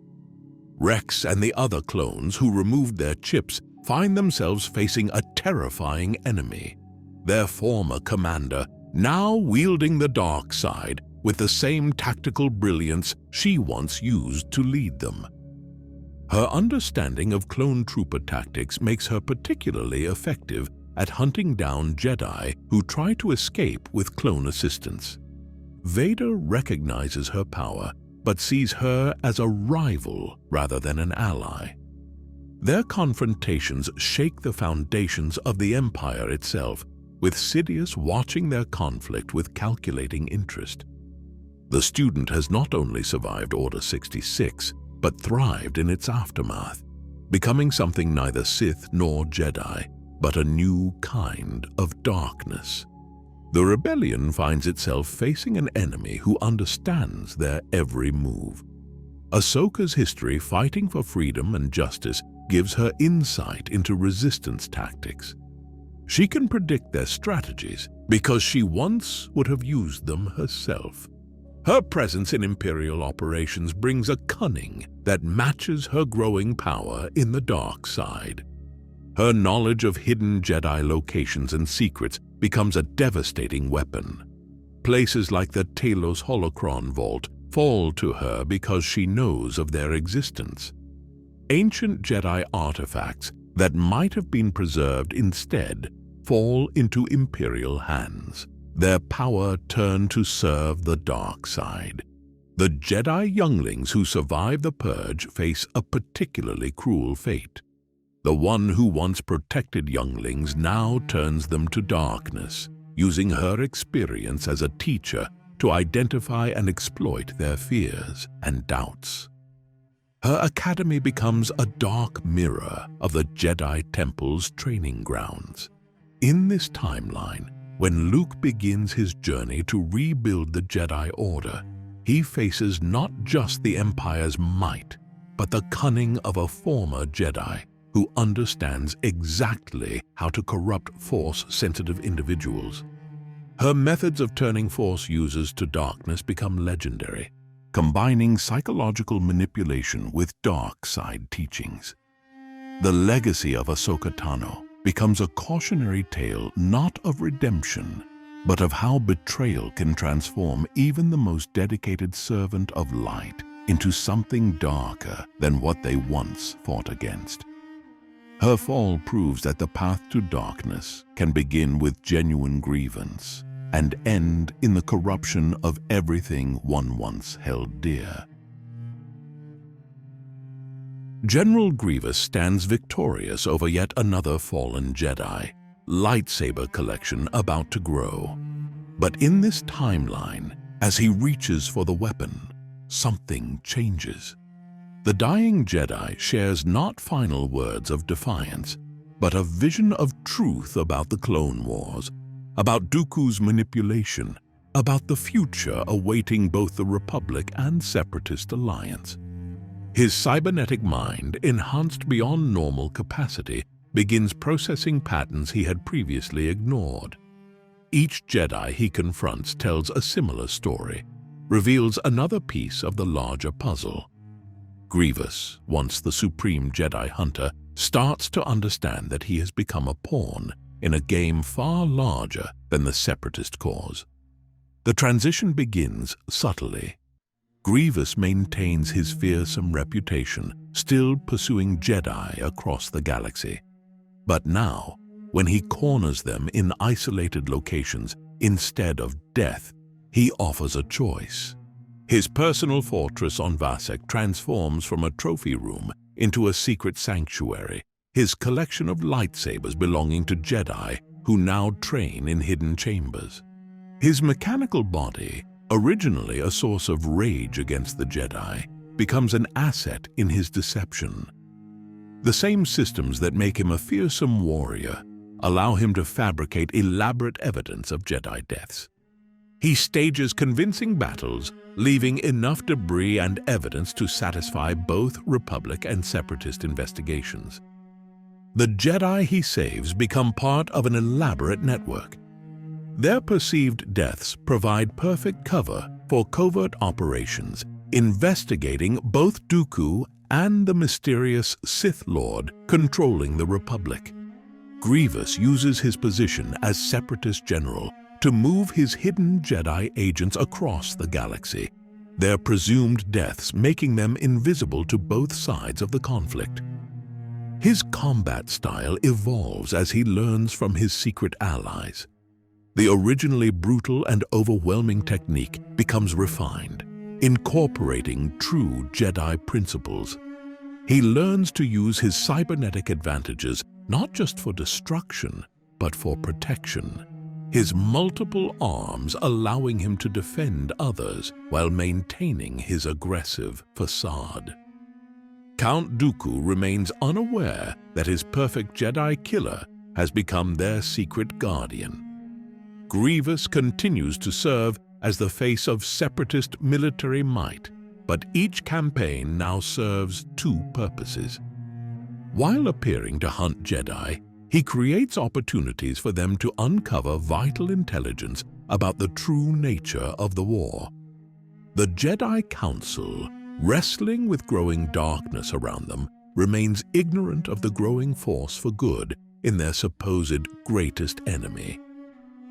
Rex and the other clones who removed their chips find themselves facing a terrifying enemy, their former commander now wielding the dark side with the same tactical brilliance she once used to lead them. Her understanding of clone trooper tactics makes her particularly effective at hunting down Jedi who try to escape with clone assistance. Vader recognizes her power, but sees her as a rival rather than an ally. Their confrontations shake the foundations of the Empire itself, with Sidious watching their conflict with calculating interest. The student has not only survived Order 66, but thrived in its aftermath, becoming something neither Sith nor Jedi, but a new kind of darkness. The rebellion finds itself facing an enemy who understands their every move. Ahsoka's history fighting for freedom and justice gives her insight into resistance tactics. She can predict their strategies because she once would have used them herself. Her presence in Imperial operations brings a cunning that matches her growing power in the dark side. Her knowledge of hidden Jedi locations and secrets becomes a devastating weapon. Places like the Talos Holocron Vault fall to her because she knows of their existence. Ancient Jedi artifacts that might have been preserved instead fall into Imperial hands, their power turned to serve the dark side. The Jedi younglings who survive the Purge face a particularly cruel fate. The one who once protected younglings now turns them to darkness, using her experience as a teacher to identify and exploit their fears and doubts. Her academy becomes a dark mirror of the Jedi Temple's training grounds. In this timeline, when Luke begins his journey to rebuild the Jedi Order, he faces not just the Empire's might, but the cunning of a former Jedi who understands exactly how to corrupt Force-sensitive individuals. Her methods of turning Force users to darkness become legendary, combining psychological manipulation with dark side teachings. The legacy of Ahsoka Tano becomes a cautionary tale not of redemption, but of how betrayal can transform even the most dedicated servant of light into something darker than what they once fought against. Her fall proves that the path to darkness can begin with genuine grievance and end in the corruption of everything one once held dear. General Grievous stands victorious over yet another fallen Jedi, lightsaber collection about to grow. But in this timeline, as he reaches for the weapon, something changes. The dying Jedi shares not final words of defiance, but a vision of truth about the Clone Wars, about Dooku's manipulation, about the future awaiting both the Republic and Separatist alliance. His cybernetic mind, enhanced beyond normal capacity, begins processing patterns he had previously ignored. Each Jedi he confronts tells a similar story, reveals another piece of the larger puzzle. Grievous, once the supreme Jedi hunter, starts to understand that he has become a pawn in a game far larger than the Separatist cause. The transition begins subtly. Grievous maintains his fearsome reputation, still pursuing Jedi across the galaxy. But now, when he corners them in isolated locations instead of death, he offers a choice. His personal fortress on Vasek transforms from a trophy room into a secret sanctuary, his collection of lightsabers belonging to Jedi who now train in hidden chambers. His mechanical body, originally a source of rage against the Jedi, becomes an asset in his deception. The same systems that make him a fearsome warrior allow him to fabricate elaborate evidence of Jedi deaths. He stages convincing battles, leaving enough debris and evidence to satisfy both Republic and Separatist investigations. The Jedi he saves become part of an elaborate network. Their perceived deaths provide perfect cover for covert operations, investigating both Dooku and the mysterious Sith Lord controlling the Republic. Grievous uses his position as Separatist general to move his hidden Jedi agents across the galaxy, their presumed deaths making them invisible to both sides of the conflict. His combat style evolves as he learns from his secret allies. The originally brutal and overwhelming technique becomes refined, incorporating true Jedi principles. He learns to use his cybernetic advantages not just for destruction, but for protection. His multiple arms allowing him to defend others while maintaining his aggressive facade. Count Dooku remains unaware that his perfect Jedi killer has become their secret guardian. Grievous continues to serve as the face of Separatist military might, but each campaign now serves two purposes. While appearing to hunt Jedi, he creates opportunities for them to uncover vital intelligence about the true nature of the war. The Jedi Council, wrestling with growing darkness around them, remains ignorant of the growing force for good in their supposed greatest enemy.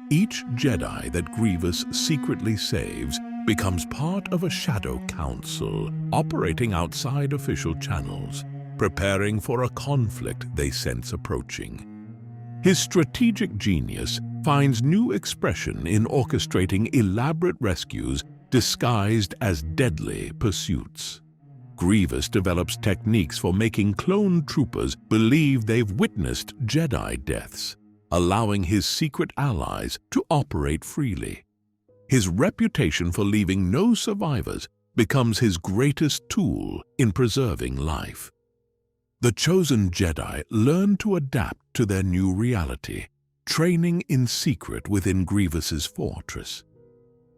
Each Jedi that Grievous secretly saves becomes part of a shadow council operating outside official channels, preparing for a conflict they sense approaching. His strategic genius finds new expression in orchestrating elaborate rescues disguised as deadly pursuits. Grievous develops techniques for making clone troopers believe they've witnessed Jedi deaths, allowing his secret allies to operate freely. His reputation for leaving no survivors becomes his greatest tool in preserving life. The chosen Jedi learn to adapt to their new reality, training in secret within Grievous's fortress.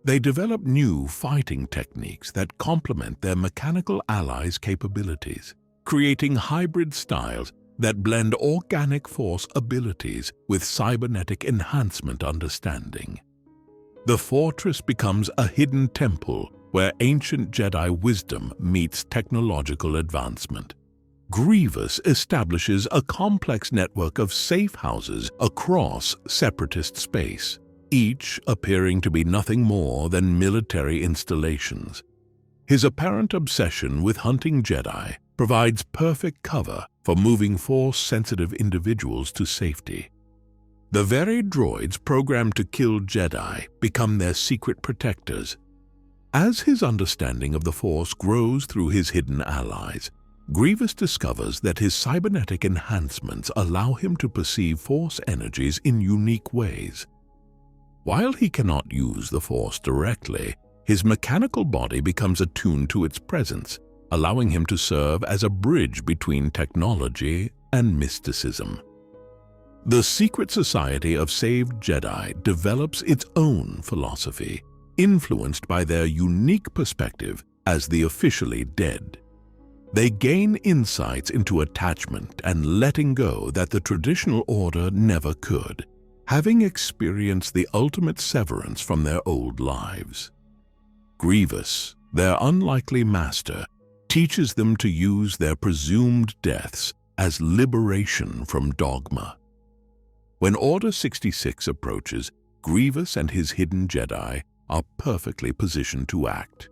They develop new fighting techniques that complement their mechanical allies' capabilities, creating hybrid styles that blend organic force abilities with cybernetic enhancement understanding. The fortress becomes a hidden temple where ancient Jedi wisdom meets technological advancement. Grievous establishes a complex network of safe houses across Separatist space, each appearing to be nothing more than military installations. His apparent obsession with hunting Jedi provides perfect cover for moving Force-sensitive individuals to safety. The very droids programmed to kill Jedi become their secret protectors. As his understanding of the Force grows through his hidden allies, Grievous discovers that his cybernetic enhancements allow him to perceive Force energies in unique ways. While he cannot use the Force directly, his mechanical body becomes attuned to its presence, allowing him to serve as a bridge between technology and mysticism. The secret society of saved Jedi develops its own philosophy, influenced by their unique perspective as the officially dead. They gain insights into attachment and letting go that the traditional order never could, having experienced the ultimate severance from their old lives. Grievous, their unlikely master, teaches them to use their presumed deaths as liberation from dogma. When Order 66 approaches, Grievous and his hidden Jedi are perfectly positioned to act.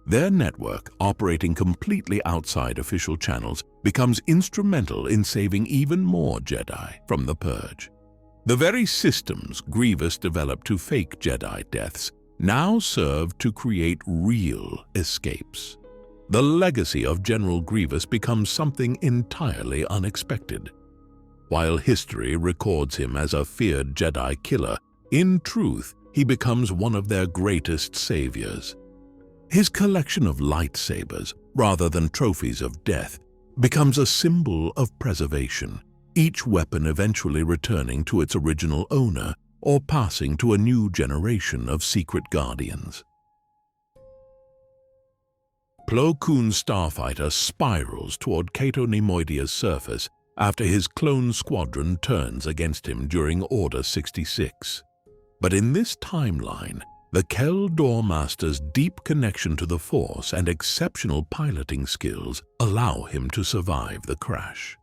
Their network, operating completely outside official channels, becomes instrumental in saving even more Jedi from the Purge. The very systems Grievous developed to fake Jedi deaths now serve to create real escapes. The legacy of General Grievous becomes something entirely unexpected. While history records him as a feared Jedi killer, in truth, he becomes one of their greatest saviors. His collection of lightsabers, rather than trophies of death, becomes a symbol of preservation, each weapon eventually returning to its original owner or passing to a new generation of secret guardians. Plo Koon's starfighter spirals toward Cato Neimoidia's surface after his clone squadron turns against him during Order 66. But in this timeline, the Jedi Master's deep connection to the Force and exceptional piloting skills allow him to survive the crash.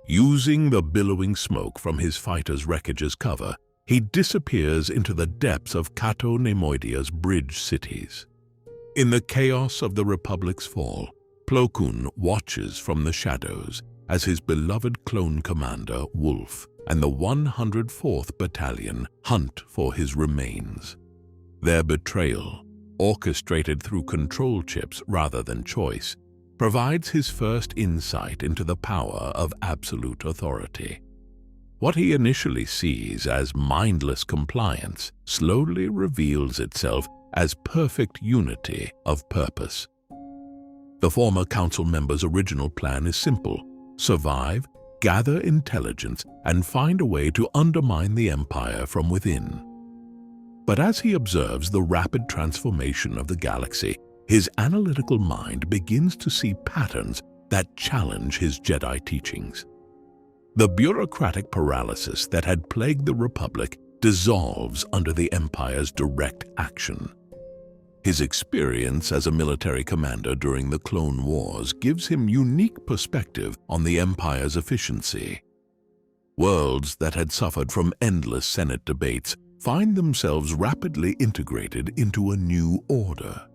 Using the billowing smoke from his fighter's wreckage as cover, he disappears into the depths of Cato Neimoidia's bridge cities. In the chaos of the Republic's fall, Plo Koon watches from the shadows as his beloved clone commander, Wolf, and the 104th Battalion hunt for his remains. Their betrayal, orchestrated through control chips rather than choice, provides his first insight into the power of absolute authority. What he initially sees as mindless compliance slowly reveals itself as perfect unity of purpose. The former council member's original plan is simple: survive, gather intelligence, and find a way to undermine the Empire from within. But as he observes the rapid transformation of the galaxy, his analytical mind begins to see patterns that challenge his Jedi teachings. The bureaucratic paralysis that had plagued the Republic dissolves under the Empire's direct action. His experience as a military commander during the Clone Wars gives him unique perspective on the Empire's efficiency. Worlds that had suffered from endless Senate debates find themselves rapidly integrated into a new order.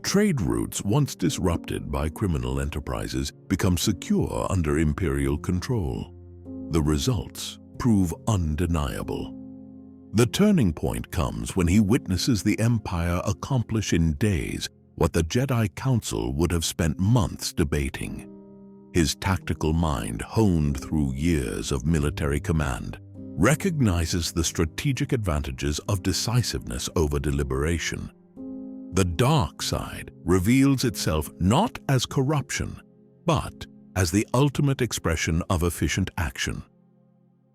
Trade routes once disrupted by criminal enterprises become secure under Imperial control. The results prove undeniable. The turning point comes when he witnesses the Empire accomplish in days what the Jedi Council would have spent months debating. His tactical mind, honed through years of military command, recognizes the strategic advantages of decisiveness over deliberation. The dark side reveals itself not as corruption, but as the ultimate expression of efficient action.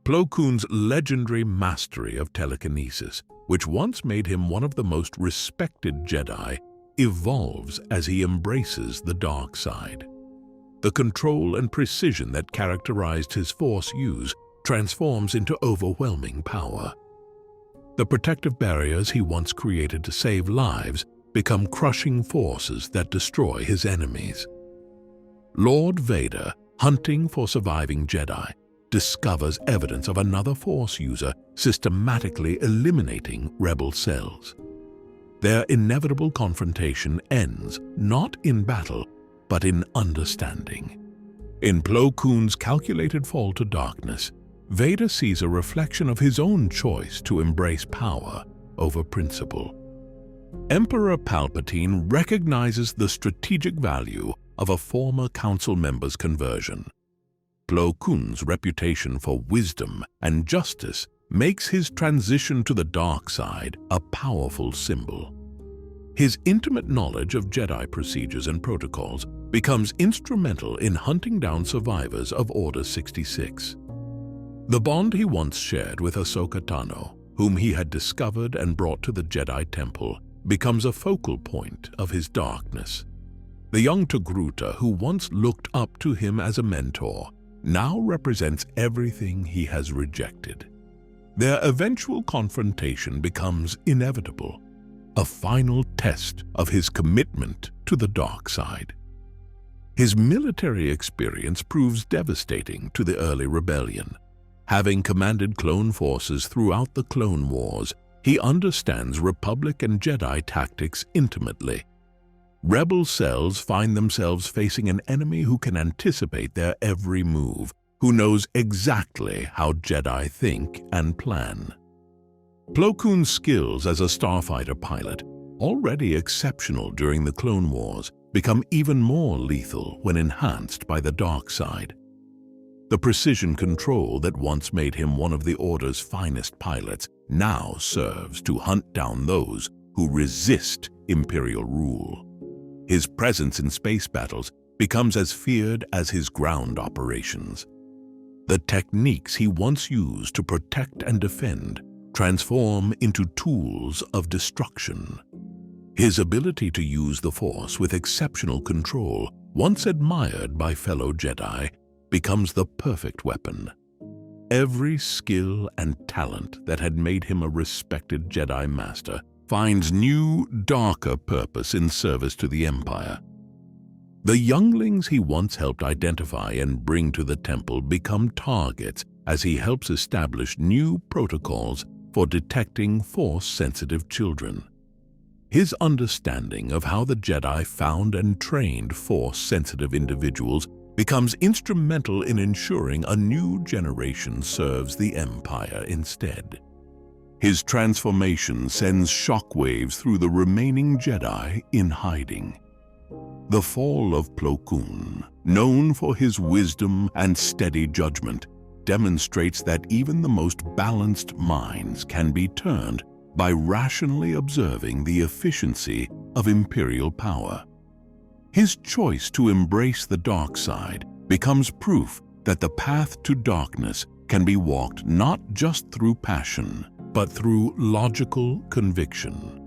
Plo Koon's legendary mastery of telekinesis, which once made him one of the most respected Jedi, evolves as he embraces the dark side. The control and precision that characterized his Force use transforms into overwhelming power. The protective barriers he once created to save lives become crushing forces that destroy his enemies. Lord Vader, hunting for surviving Jedi, discovers evidence of another Force user systematically eliminating rebel cells. Their inevitable confrontation ends not in battle, but in understanding. In Plo Koon's calculated fall to darkness, Vader sees a reflection of his own choice to embrace power over principle. Emperor Palpatine recognizes the strategic value of a former council member's conversion. Plo Koon's reputation for wisdom and justice makes his transition to the dark side a powerful symbol. His intimate knowledge of Jedi procedures and protocols becomes instrumental in hunting down survivors of Order 66. The bond he once shared with Ahsoka Tano, whom he had discovered and brought to the Jedi Temple, becomes a focal point of his darkness. The young Togruta, who once looked up to him as a mentor, now represents everything he has rejected. Their eventual confrontation becomes inevitable, a final test of his commitment to the dark side. His military experience proves devastating to the early rebellion. Having commanded clone forces throughout the Clone Wars, he understands Republic and Jedi tactics intimately. Rebel cells find themselves facing an enemy who can anticipate their every move, who knows exactly how Jedi think and plan. Plo Koon's skills as a starfighter pilot, already exceptional during the Clone Wars, become even more lethal when enhanced by the dark side. The precision control that once made him one of the Order's finest pilots now serves to hunt down those who resist Imperial rule. His presence in space battles becomes as feared as his ground operations. The techniques he once used to protect and defend transform into tools of destruction. His ability to use the Force with exceptional control, once admired by fellow Jedi, becomes the perfect weapon. Every skill and talent that had made him a respected Jedi Master finds new, darker purpose in service to the Empire. The younglings he once helped identify and bring to the temple become targets as he helps establish new protocols for detecting Force-sensitive children. His understanding of how the Jedi found and trained Force-sensitive individuals becomes instrumental in ensuring a new generation serves the Empire instead. His transformation sends shockwaves through the remaining Jedi in hiding. The fall of Plo Koon, known for his wisdom and steady judgment, demonstrates that even the most balanced minds can be turned by rationally observing the efficiency of Imperial power. His choice to embrace the dark side becomes proof that the path to darkness can be walked not just through passion, but through logical conviction.